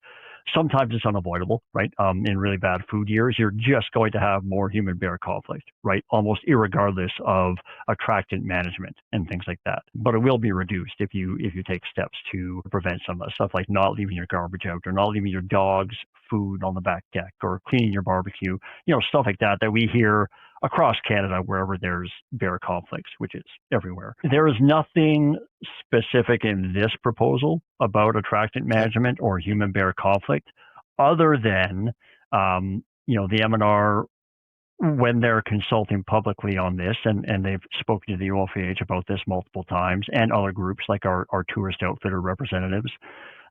Sometimes it's unavoidable, right? In really bad food years, you're just going to have more human-bear conflict, right? Almost irregardless of attractant management and things like that. But it will be reduced if you take steps to prevent some of that stuff, like not leaving your garbage out or not leaving your dog's food on the back deck or cleaning your barbecue, stuff like that we hear across Canada wherever there's bear conflicts, which is everywhere. There is nothing specific in this proposal about attractant management or human bear conflict other than, the MNR, when they're consulting publicly on this, and they've spoken to the OFAH about this multiple times and other groups like our tourist outfitter representatives,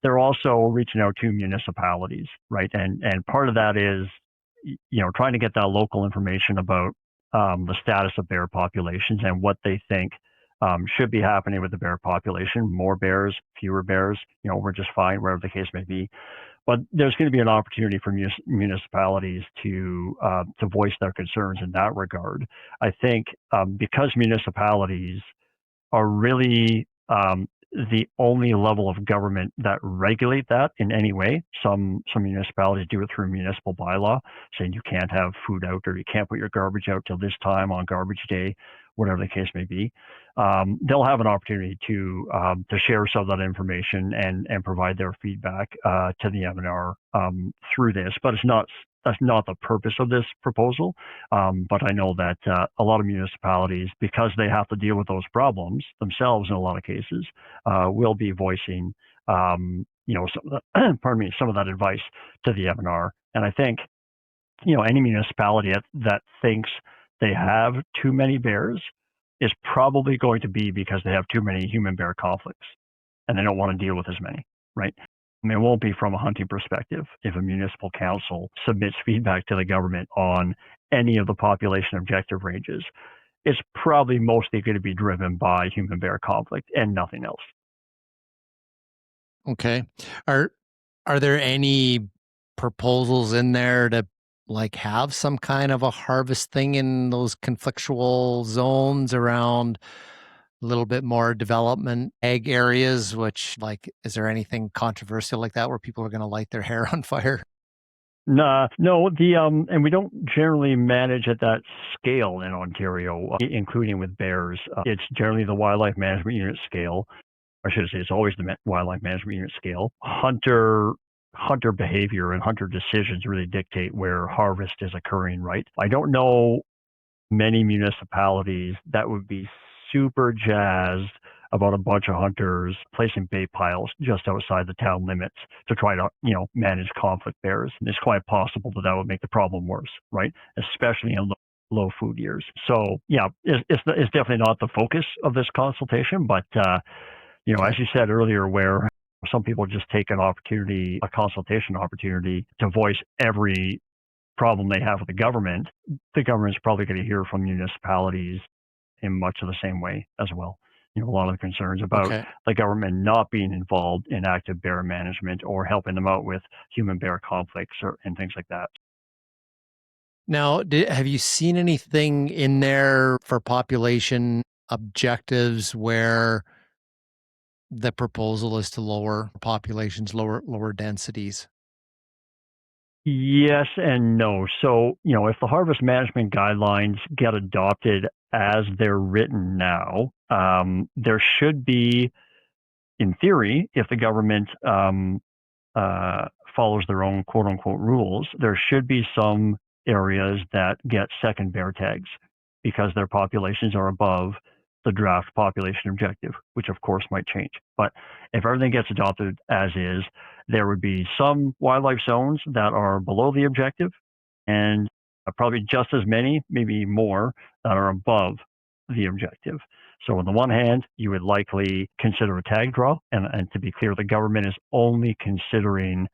they're also reaching out to municipalities, right? And part of that is, trying to get that local information about the status of bear populations and what they think should be happening with the bear population. More bears, fewer bears, we're just fine, wherever the case may be. But there's going to be an opportunity for municipalities to voice their concerns in that regard. I think because municipalities are really the only level of government that regulate that in any way. Some municipalities do it through municipal bylaw, saying you can't have food out or you can't put your garbage out till this time on garbage day, whatever the case may be. They'll have an opportunity to share some of that information and provide their feedback to the MNR through this, but that's not the purpose of this proposal. But I know that a lot of municipalities, because they have to deal with those problems themselves in a lot of cases, will be voicing, some of that, some of that advice to the MNR. And I think, any municipality that thinks they have too many bears is probably going to be because they have too many human-bear conflicts, and they don't want to deal with as many, right? It won't be from a hunting perspective. If a municipal council submits feedback to the government on any of the population objective ranges, it's probably mostly going to be driven by human-bear conflict and nothing else. Okay. Are there any proposals in there to have some kind of a harvest thing in those conflictual zones around a little bit more development ag areas, which is there anything controversial like that where people are going to light their hair on fire? No, and we don't generally manage at that scale in Ontario, including with bears. It's generally the Wildlife Management Unit scale. I should say it's always the Wildlife Management Unit scale. Hunter behavior and hunter decisions really dictate where harvest is occurring, right? I don't know many municipalities that would be super jazzed about a bunch of hunters placing bait piles just outside the town limits to try to, manage conflict bears. And it's quite possible that would make the problem worse, right? Especially in low food years. So yeah, it's definitely not the focus of this consultation, but as you said earlier, where some people just take a consultation opportunity to voice every problem they have with the government's probably going to hear from municipalities in much of the same way as well. A lot of the concerns about the government not being involved in active bear management or helping them out with human-bear conflicts and things like that. Now, have you seen anything in there for population objectives where the proposal is to lower populations, lower densities? Yes and no. So, if the harvest management guidelines get adopted as they're written now, there should be, in theory, if the government follows their own quote unquote rules, there should be some areas that get second bear tags because their populations are above the draft population objective, which of course might change. But if everything gets adopted as is, there would be some wildlife zones that are below the objective and probably just as many, maybe more, that are above the objective. So on the one hand, you would likely consider a tag draw. And to be clear, the government is only considering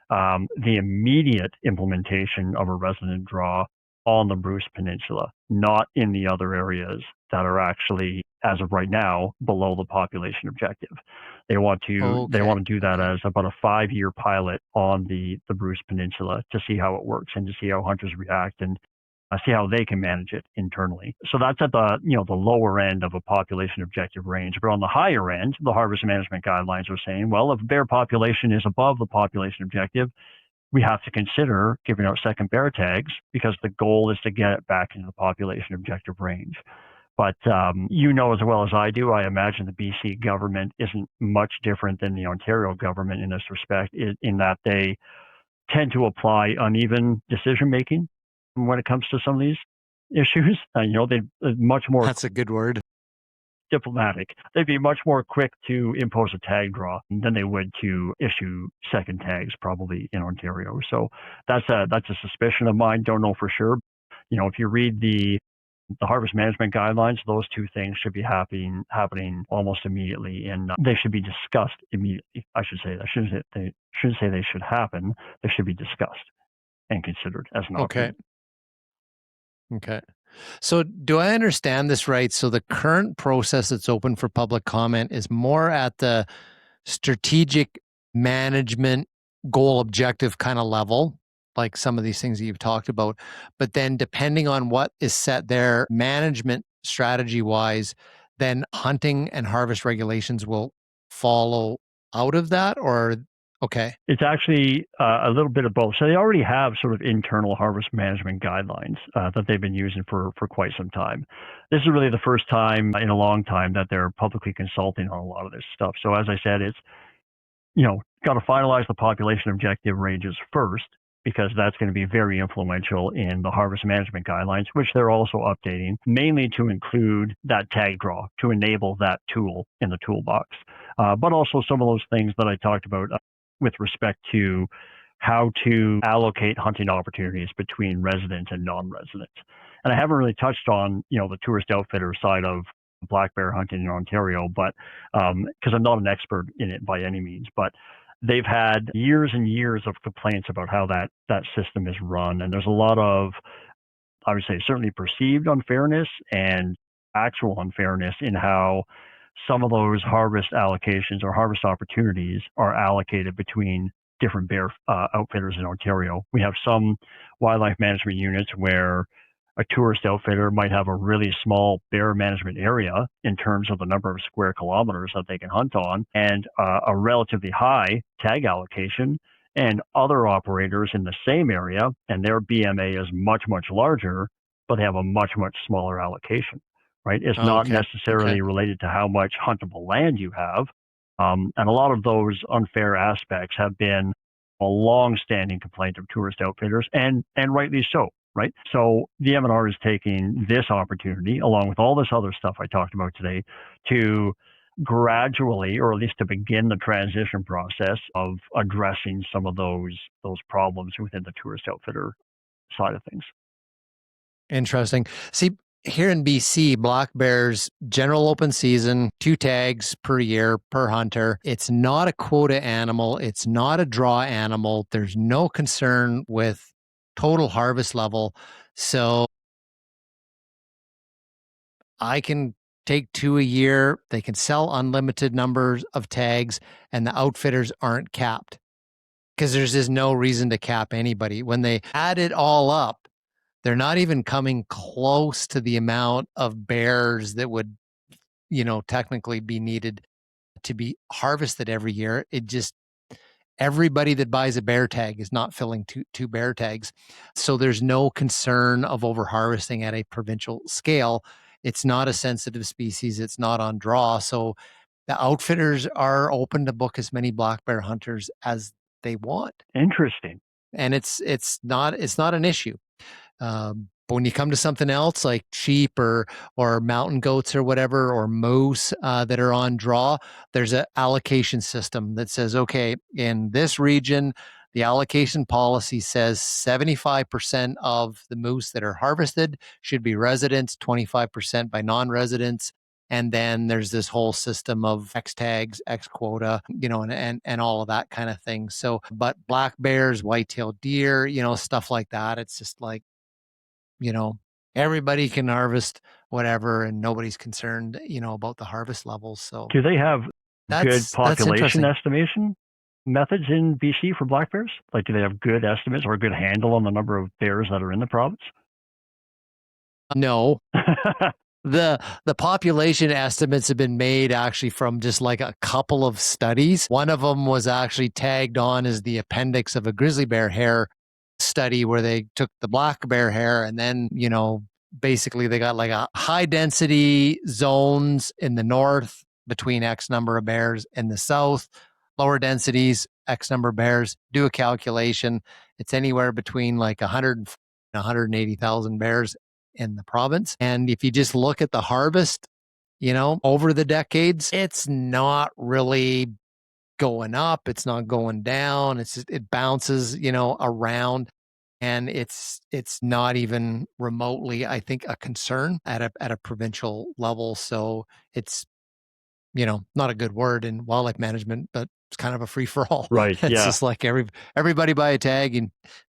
the immediate implementation of a resident draw on the Bruce Peninsula, not in the other areas that are actually, as of right now, below the population objective. They want to do that as about a 5-year pilot on the Bruce Peninsula to see how it works and to see how hunters react and see how they can manage it internally. So that's at the lower end of a population objective range. But on the higher end, the harvest management guidelines are saying, well, if bear population is above the population objective, we have to consider giving out second bear tags because the goal is to get it back into the population objective range. But as well as I do, I imagine the BC government isn't much different than the Ontario government in this respect, in that they tend to apply uneven decision-making when it comes to some of these issues. They're much more... That's a good word. Diplomatic. They'd be much more quick to impose a tag draw than they would to issue second tags, probably in Ontario. So that's a suspicion of mine. Don't know for sure. If you read the harvest management guidelines, those two things should be happening almost immediately, and they should be discussed immediately. I should say that. Shouldn't say they should happen. They should be discussed and considered as an option. Okay. So do I understand this right? So the current process that's open for public comment is more at the strategic management goal objective kind of level, like some of these things that you've talked about. But then depending on what is set there, management strategy wise, then hunting and harvest regulations will follow out of that, or okay? It's actually a little bit of both. So they already have sort of internal harvest management guidelines that they've been using for quite some time. This is really the first time in a long time that they're publicly consulting on a lot of this stuff. So as I said, it's, got to finalize the population objective ranges first, because that's going to be very influential in the harvest management guidelines, which they're also updating, mainly to include that tag draw, to enable that tool in the toolbox. But also some of those things that I talked about with respect to how to allocate hunting opportunities between residents and non-residents. And I haven't really touched on, the tourist outfitter side of black bear hunting in Ontario, but because I'm not an expert in it by any means, but they've had years and years of complaints about how that system is run. And there's a lot of, I would say, certainly perceived unfairness and actual unfairness in how some of those harvest allocations or harvest opportunities are allocated between different bear outfitters in Ontario. We have some wildlife management units where a tourist outfitter might have a really small bear management area in terms of the number of square kilometers that they can hunt on, and a relatively high tag allocation, and other operators in the same area, and their BMA is much, much larger, but they have a much, much smaller allocation, right? It's not Okay. necessarily related to how much huntable land you have. And a lot of those unfair aspects have been a long-standing complaint of tourist outfitters, and rightly so, right? So the MNR is taking this opportunity, along with all this other stuff I talked about today, to gradually, or at least to begin the transition process of addressing some of those problems within the tourist outfitter side of things. Interesting. See, here in BC, black bears, general open season, 2 tags per year per hunter. It's not a quota animal. It's not a draw animal. There's no concern with total harvest level. So I can take 2 a year. They can sell unlimited numbers of tags, and the outfitters aren't capped, because there's just no reason to cap anybody. When they add it all up, they're not even coming close to the amount of bears that would, technically be needed to be harvested every year. It just, everybody that buys a bear tag is not filling two bear tags. So there's no concern of over harvesting at a provincial scale. It's not a sensitive species. It's not on draw. So the outfitters are open to book as many black bear hunters as they want. Interesting. And it's not an issue. But when you come to something else like sheep or mountain goats or whatever, or moose that are on draw, there's an allocation system that says, okay, in this region, the allocation policy says 75% of the moose that are harvested should be residents, 25% by non-residents. And then there's this whole system of X tags, X quota, and all of that kind of thing. So, but black bears, white-tailed deer, stuff like that, it's just like, everybody can harvest whatever, and nobody's concerned, about the harvest levels. So do they have good population interesting. estimation methods in BC for black bears? Like, do they have good estimates or a good handle on the number of bears that are in the province? No. The population estimates have been made actually from just like a couple of studies. One of them was actually tagged on as the appendix of a grizzly bear hair study, where they took the black bear hair and then, basically they got like a high density zones in the north between X number of bears, in the south, lower densities, X number of bears, do a calculation. It's anywhere between like 100 and 180,000 bears in the province. And if you just look at the harvest, over the decades, it's not really going up. It's not going down. It bounces, around. And it's not even remotely, I think, a concern at a provincial level. So it's, not a good word in wildlife management, but it's kind of a free for all. Right. It's Yeah. just like everybody buy a tag and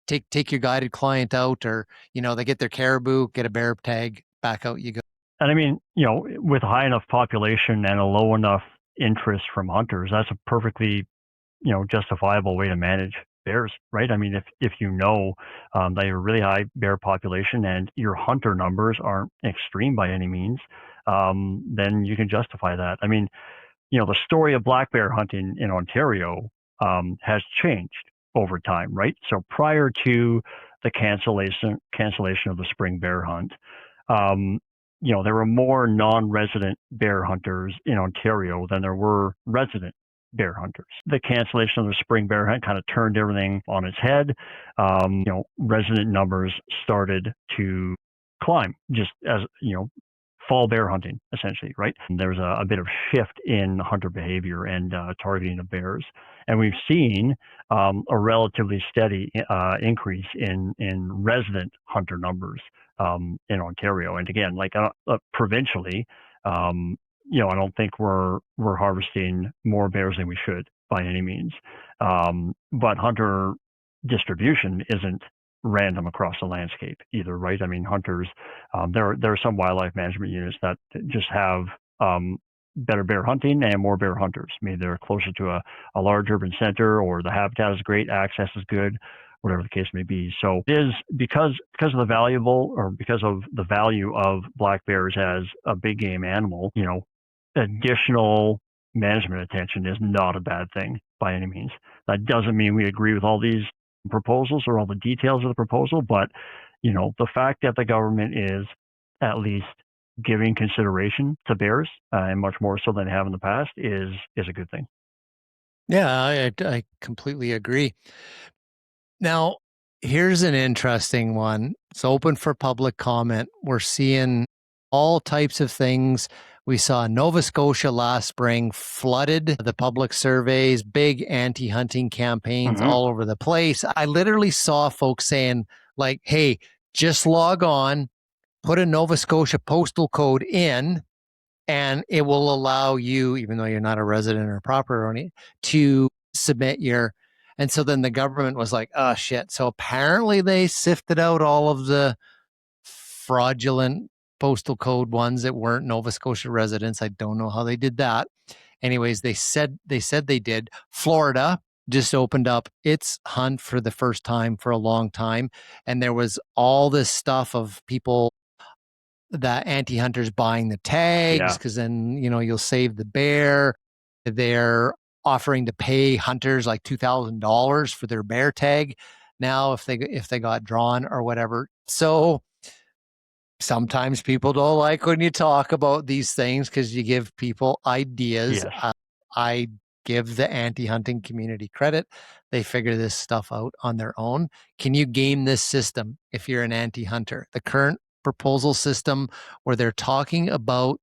take your guided client out, or, they get their caribou, get a bear tag, back out you go. And I mean, with a high enough population and a low enough interest from hunters, that's a perfectly, justifiable way to manage bears, right? I mean, if that you have a really high bear population and your hunter numbers aren't extreme by any means, then you can justify that. I mean, the story of black bear hunting in Ontario has changed over time, right? So prior to the cancellation of the spring bear hunt, there were more non-resident bear hunters in Ontario than there were resident bear hunters. The cancellation of the spring bear hunt kind of turned everything on its head. Resident numbers started to climb just as, fall bear hunting, essentially, right? And there's a bit of shift in hunter behavior and targeting of bears. And we've seen a relatively steady increase in resident hunter numbers in Ontario. And again, like provincially, I don't think we're harvesting more bears than we should by any means. But hunter distribution isn't random across the landscape either, right? I mean, hunters, there are some wildlife management units that just have better bear hunting and more bear hunters. Maybe they're closer to a large urban center, or the habitat is great, access is good, whatever the case may be. So it is because of the value of black bears as a big game animal, additional management attention is not a bad thing by any means. That doesn't mean we agree with all these proposals or all the details of the proposal, but the fact that the government is at least giving consideration to bears, and much more so than they have in the past, is a good thing. Yeah, I completely agree. Now, here's an interesting one. It's open for public comment. We're seeing all types of things. We saw Nova Scotia last spring flooded the public surveys, big anti-hunting campaigns all over the place. I literally saw folks saying, like, hey, just log on, put a Nova Scotia postal code in, and it will allow you, even though you're not a resident or proper owner, to submit your. And so then the government was like, oh, shit. So apparently they sifted out all of the fraudulent postal code ones that weren't Nova Scotia residents. I don't know how they did that. Anyways, they said they did. Florida just opened up its hunt for the first time for a long time. And there was all this stuff of people, the anti-hunters buying the tags, because then, you'll save the bear. They're offering to pay hunters like $2,000 for their bear tag now if they got drawn or whatever. So sometimes people don't like when you talk about these things because you give people ideas. Yes. I give the anti-hunting community credit. They figure this stuff out on their own. Can you game this system if you're an anti-hunter? The current proposal system where they're talking about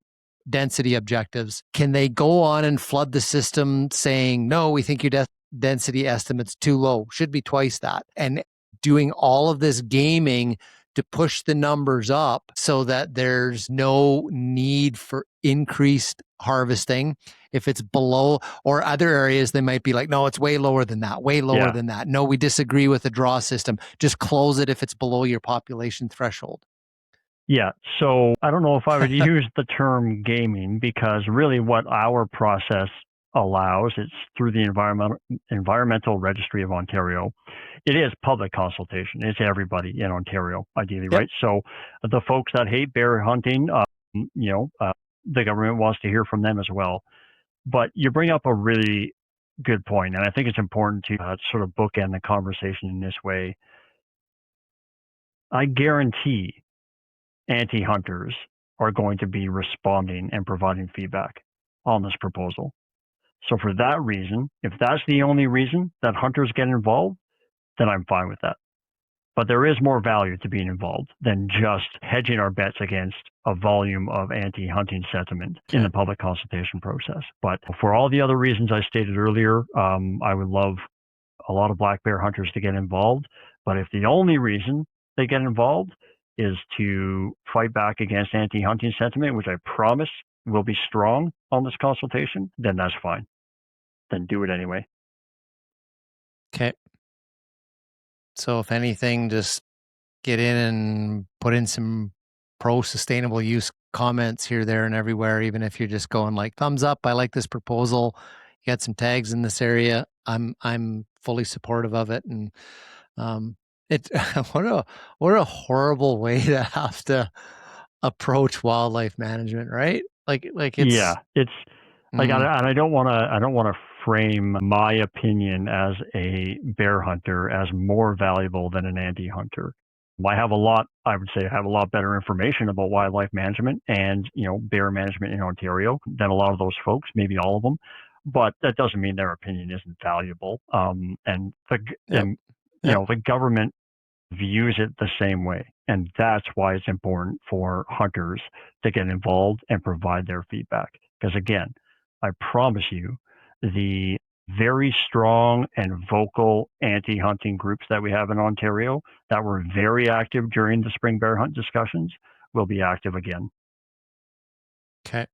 density objectives, can they go on and flood the system saying, no, we think your density estimate's too low, should be twice that, and doing all of this gaming to push the numbers up so that there's no need for increased harvesting if it's below, or other areas they might be like, no, it's way lower than that, way lower than that. No, we disagree with the draw system. Just close it if it's below your population threshold. Yeah, so I don't know if I would use the term gaming, because really what our process allows, it's through the Environmental Registry of Ontario. It is public consultation. It's everybody in Ontario, ideally, right? So the folks that hate bear hunting, the government wants to hear from them as well. But you bring up a really good point, and I think it's important to sort of bookend the conversation in this way. I guarantee anti-hunters are going to be responding and providing feedback on this proposal. So for that reason, if that's the only reason that hunters get involved, then I'm fine with that. But there is more value to being involved than just hedging our bets against a volume of anti-hunting sentiment in the public consultation process. But for all the other reasons I stated earlier, I would love a lot of black bear hunters to get involved. But if the only reason they get involved is to fight back against anti-hunting sentiment, which I promise will be strong on this consultation, then that's fine. Then do it anyway. Okay. So if anything, just get in and put in some pro-sustainable use comments here, there, and everywhere, even if you're just going like, thumbs up, I like this proposal. You got some tags in this area. I'm fully supportive of it. And it what a horrible way to have to approach wildlife management, right? Like it's Like, and I don't want to frame my opinion as a bear hunter as more valuable than an anti-hunter. I have a lot better information about wildlife management and, bear management in Ontario than a lot of those folks, maybe all of them. But that doesn't mean their opinion isn't valuable. The government views it the same way. And that's why it's important for hunters to get involved and provide their feedback. Because again, I promise you, the very strong and vocal anti-hunting groups that we have in Ontario that were very active during the spring bear hunt discussions will be active again. Okay.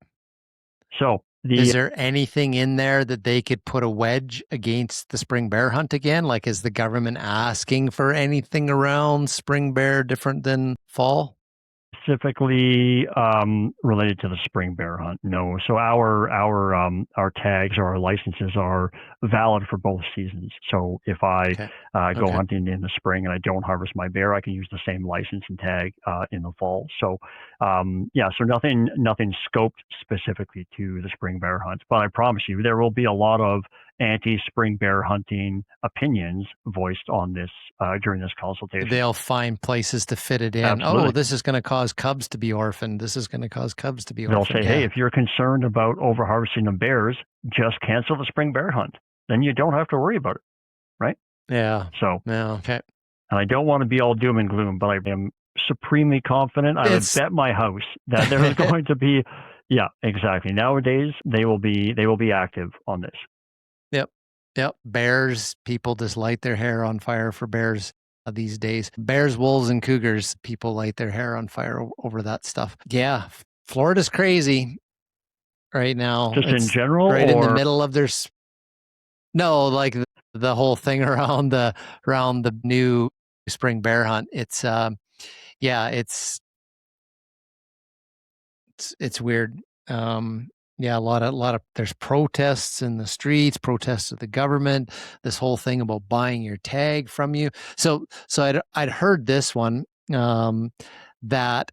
So is there anything in there that they could put a wedge against the spring bear hunt again? Like, is the government asking for anything around spring bear different than fall? Specifically related to the spring bear hunt, no. So our tags or our licenses are valid for both seasons. So if I go hunting in the spring and I don't harvest my bear, I can use the same license and tag in the fall. So so nothing scoped specifically to the spring bear hunt. But I promise you, there will be a lot of anti-spring bear hunting opinions voiced on this during this consultation. They'll find places to fit it in. Absolutely. Oh, this is going to cause cubs to be orphaned. This is going to cause cubs to be orphaned. They'll say, hey, if you're concerned about overharvesting of bears, just cancel the spring bear hunt. Then you don't have to worry about it, right? Yeah. So, okay. And I don't want to be all doom and gloom, but I am supremely confident. I would bet my house that there is going to be, exactly. Nowadays, they will be active on this. Yep. Bears, people just light their hair on fire for bears these days. Bears, wolves, and cougars, people light their hair on fire over that stuff. Yeah. Florida's crazy right now. Just in general? Right in the middle of their... No, like the whole thing around the new spring bear hunt. It's it's weird. A lot of there's protests in the streets, protests of the government, this whole thing about buying your tag from you. So I'd heard this one, that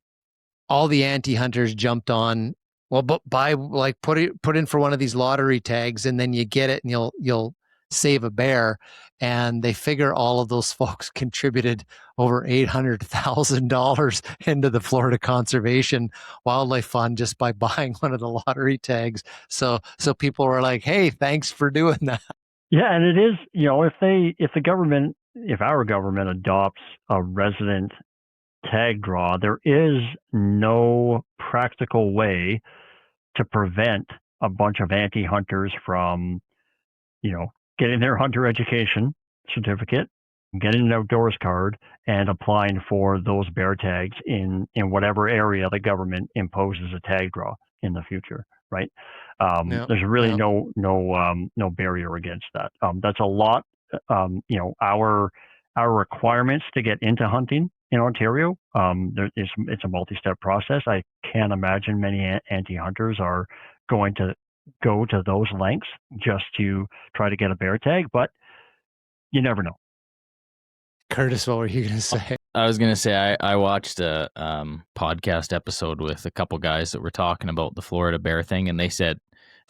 all the anti-hunters jumped on, well, but buy, like, put in for one of these lottery tags and then you get it and you'll save a bear. And they figure all of those folks contributed over $800,000 into the Florida Conservation Wildlife Fund just by buying one of the lottery tags. So people were like, hey, thanks for doing that. Yeah, and it is, if our government adopts a resident tag draw, there is no practical way to prevent a bunch of anti-hunters from, getting their hunter education certificate, getting an outdoors card, and applying for those bear tags in whatever area the government imposes a tag draw in the future, right? There's really no barrier against that. That's a lot. Our requirements to get into hunting in Ontario, it's a multi-step process. I can't imagine many anti-hunters are going to go to those lengths just to try to get a bear tag, but you never know. Curtis, what were you going to say? I was going to say I watched a podcast episode with a couple guys that were talking about the Florida bear thing, and they said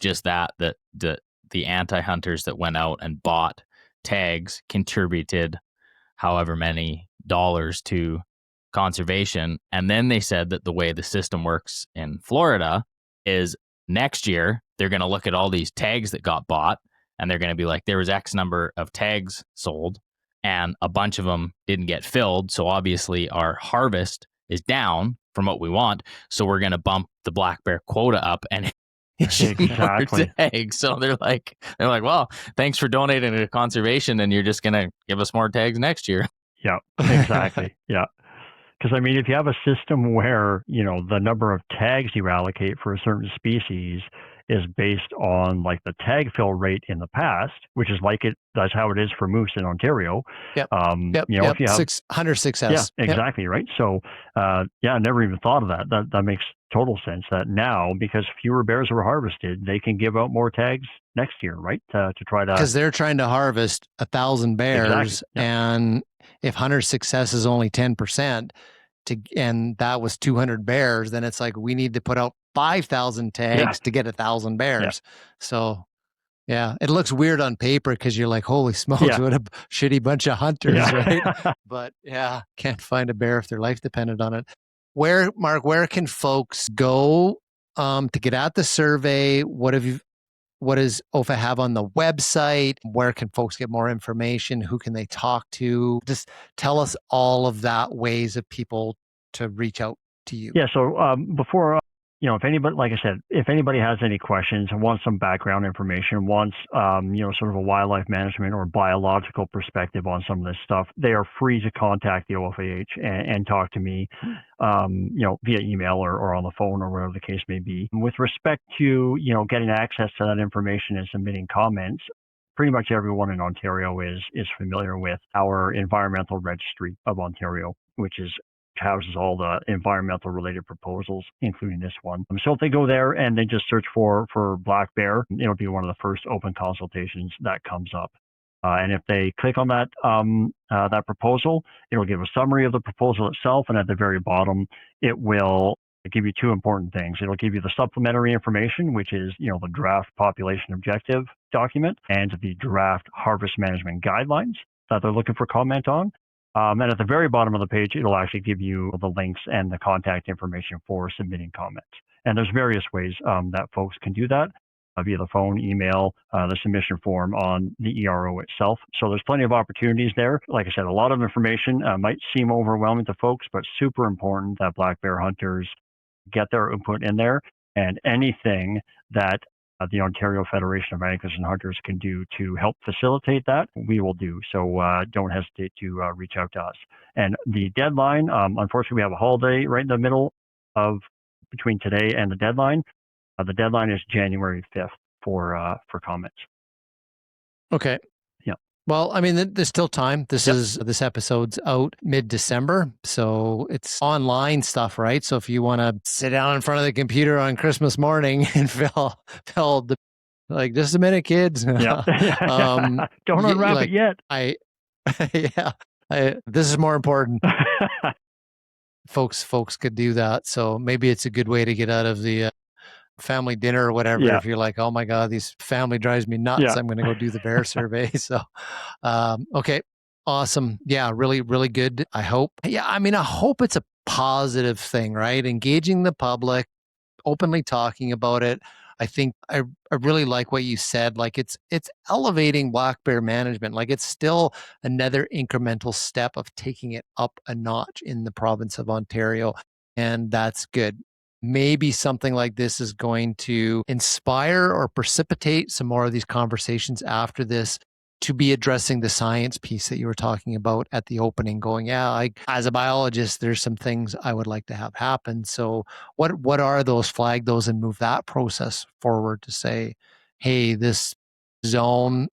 just that the anti-hunters that went out and bought tags contributed however many dollars to conservation. And then they said that the way the system works in Florida is next year, they're going to look at all these tags that got bought and they're going to be like, there was X number of tags sold and a bunch of them didn't get filled. So obviously our harvest is down from what we want. So we're going to bump the black bear quota up and issue more tags. So they're like, well, thanks for donating to conservation and you're just going to give us more tags next year. Yeah, exactly. Yeah. Because, if you have a system where, the number of tags you allocate for a certain species is based on like the tag fill rate in the past, which is that's how it is for moose in Ontario. Yep. If you have hunter success. Yeah, exactly. Yep. Right. So, I never even thought of that. That makes total sense that now, because fewer bears were harvested, they can give out more tags next year, right? To try to, because they're trying to harvest 1,000 bears. Exactly. Yep. And if hunter success is only 10%, and that was 200 bears, then it's like we need to put out 5,000 tags to get 1,000 bears. Yeah. So yeah, it looks weird on paper because you're like, holy smokes, what a shitty bunch of hunters, right? But yeah, can't find a bear if their life depended on it. Mark, where can folks go to get at the survey? What does OFA have on the website? Where can folks get more information? Who can they talk to? Just tell us all of that ways of people to reach out to you. Yeah. So before, if anybody, like I said, if anybody has any questions and wants some background information, wants, sort of a wildlife management or biological perspective on some of this stuff, they are free to contact the OFAH and talk to me, via email or on the phone or whatever the case may be. With respect to, getting access to that information and submitting comments, pretty much everyone in Ontario is familiar with our Environmental Registry of Ontario, which houses all the environmental related proposals, including this one. So if they go there and they just search for black bear, it'll be one of the first open consultations that comes up. And if they click on that proposal, it'll give a summary of the proposal itself, and at the very bottom, it will give you two important things. It'll give you the supplementary information, which is the draft population objective document and the draft harvest management guidelines that they're looking for comment on. And at the very bottom of the page, it'll actually give you the links and the contact information for submitting comments. And there's various ways that folks can do that via the phone, email, the submission form on the ERO itself. So there's plenty of opportunities there. Like I said, a lot of information might seem overwhelming to folks, but super important that black bear hunters get their input in there, and anything that the Ontario Federation of Anglers and Hunters can do to help facilitate that, we will do. So don't hesitate to reach out to us. And the deadline, unfortunately, we have a holiday right in the middle of between today and the deadline. The deadline is January 5th for comments. Okay. Yeah. Well, I mean, there's still time. This episode's out mid-December, so it's online stuff, right? So if you want to sit down in front of the computer on Christmas morning and fill the just a minute, kids. Yeah. Don't unwrap it yet. This is more important. Folks could do that. So maybe it's a good way to get out of the family dinner or whatever. If you're like, oh my God, this family drives me nuts. I'm going to go do the bear survey. So, okay. Awesome. Yeah. Really, really good. I hope. Yeah. I mean, I hope it's a positive thing, right? Engaging the public, openly talking about it. I think I really like what you said. Like it's elevating black bear management. Like it's still another incremental step of taking it up a notch in the province of Ontario. And that's good. Maybe something like this is going to inspire or precipitate some more of these conversations after this to be addressing the science piece that you were talking about at the opening, going, as a biologist, there's some things I would like to have happen. So what are those? Flag those and move that process forward to say, hey, this zone,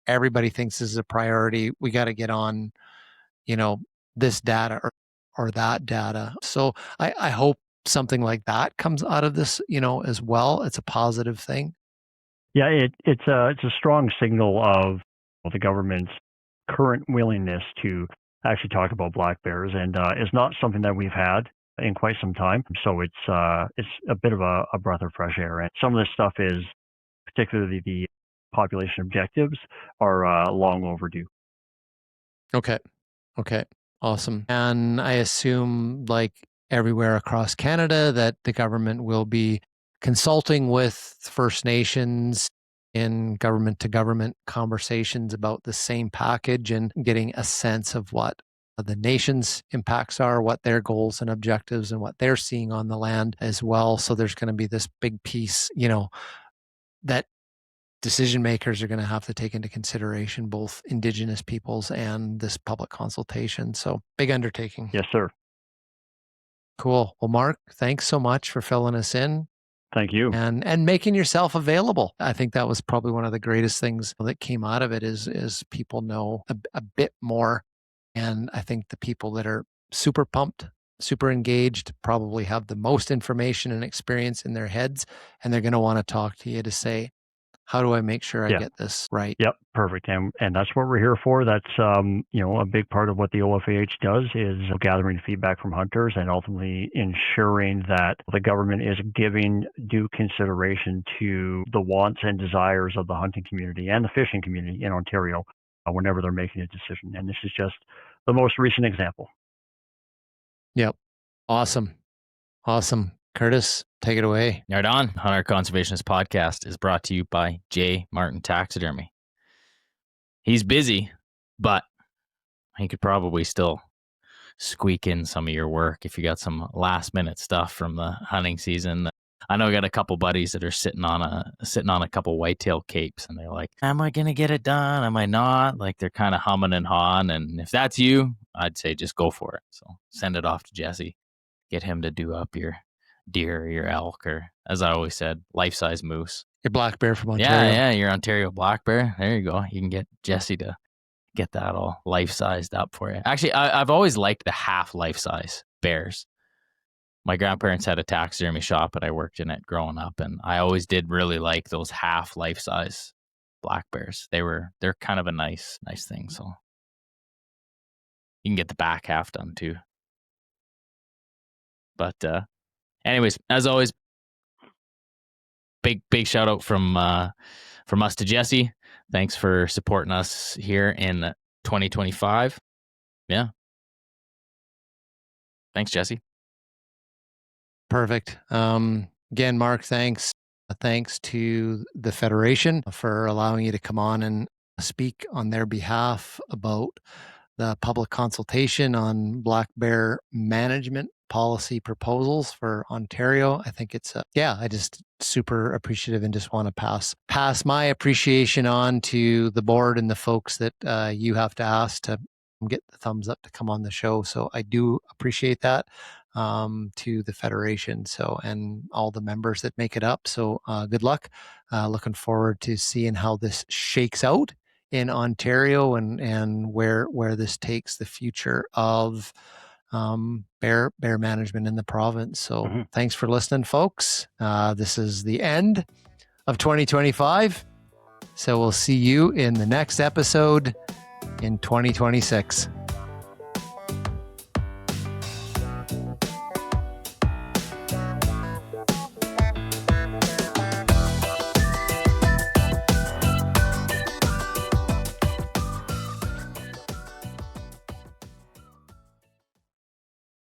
everybody thinks this is a priority. We got to get on, this data or that data. So I hope something like that comes out of this, as well. It's a positive thing. Yeah, it's a strong signal of the government's current willingness to actually talk about black bears, and it's not something that we've had in quite some time. So it's a bit of a breath of fresh air. And some of this stuff is, particularly the population objectives, are long overdue. Okay. Awesome. And I assume, like everywhere across Canada, that the government will be consulting with First Nations in government to government conversations about the same package and getting a sense of what the nation's impacts are, what their goals and objectives and what they're seeing on the land as well. So there's going to be this big piece, that decision makers are going to have to take into consideration, both Indigenous peoples and this public consultation. So big undertaking. Yes, sir. Cool. Well, Mark, thanks so much for filling us in. Thank you. And making yourself available. I think that was probably one of the greatest things that came out of it is people know a bit more. And I think the people that are super pumped, super engaged, probably have the most information and experience in their heads. And they're going to want to talk to you to say, How do I make sure I Yeah. get this right? Yep, perfect. And that's what we're here for. That's a big part of what the OFAH does is gathering feedback from hunters and ultimately ensuring that the government is giving due consideration to the wants and desires of the hunting community and the fishing community in Ontario whenever they're making a decision. And this is just the most recent example. Yep. Awesome. Curtis, take it away. Right on. Hunter Conservationist Podcast is brought to you by J. Martin Taxidermy. He's busy, but he could probably still squeak in some of your work if you got some last minute stuff from the hunting season. I know I got a couple buddies that are sitting on a couple whitetail capes, and they're like, am I going to get it done? Am I not? Like, they're kind of humming and hawing. And if that's you, I'd say just go for it. So send it off to Jesse. Get him to do up your deer or your elk, or, as I always said, life-size moose. Your black bear from Ontario. Yeah, your Ontario black bear. There you go. You can get Jesse to get that all life-sized up for you. Actually, I've always liked the half life-size bears. My grandparents had a taxidermy shop that I worked in it growing up, and I always did really like those half life-size black bears. They're kind of a nice thing. So you can get the back half done too. But anyways, as always, big shout out from us to Jesse. Thanks for supporting us here in 2025. Yeah. Thanks, Jesse. Perfect. Again, Mark, thanks. Thanks to the Federation for allowing you to come on and speak on their behalf about the public consultation on black bear management policy proposals for Ontario. I think it's I just super appreciative and just want to pass my appreciation on to the board and the folks that you have to ask to get the thumbs up to come on the show. So I do appreciate that to the Federation. So, and all the members that make it up. So good luck. Looking forward to seeing how this shakes out in Ontario and where this takes the future of bear management in the province. So thanks for listening, folks. This is the end of 2025. So we'll see you in the next episode in 2026.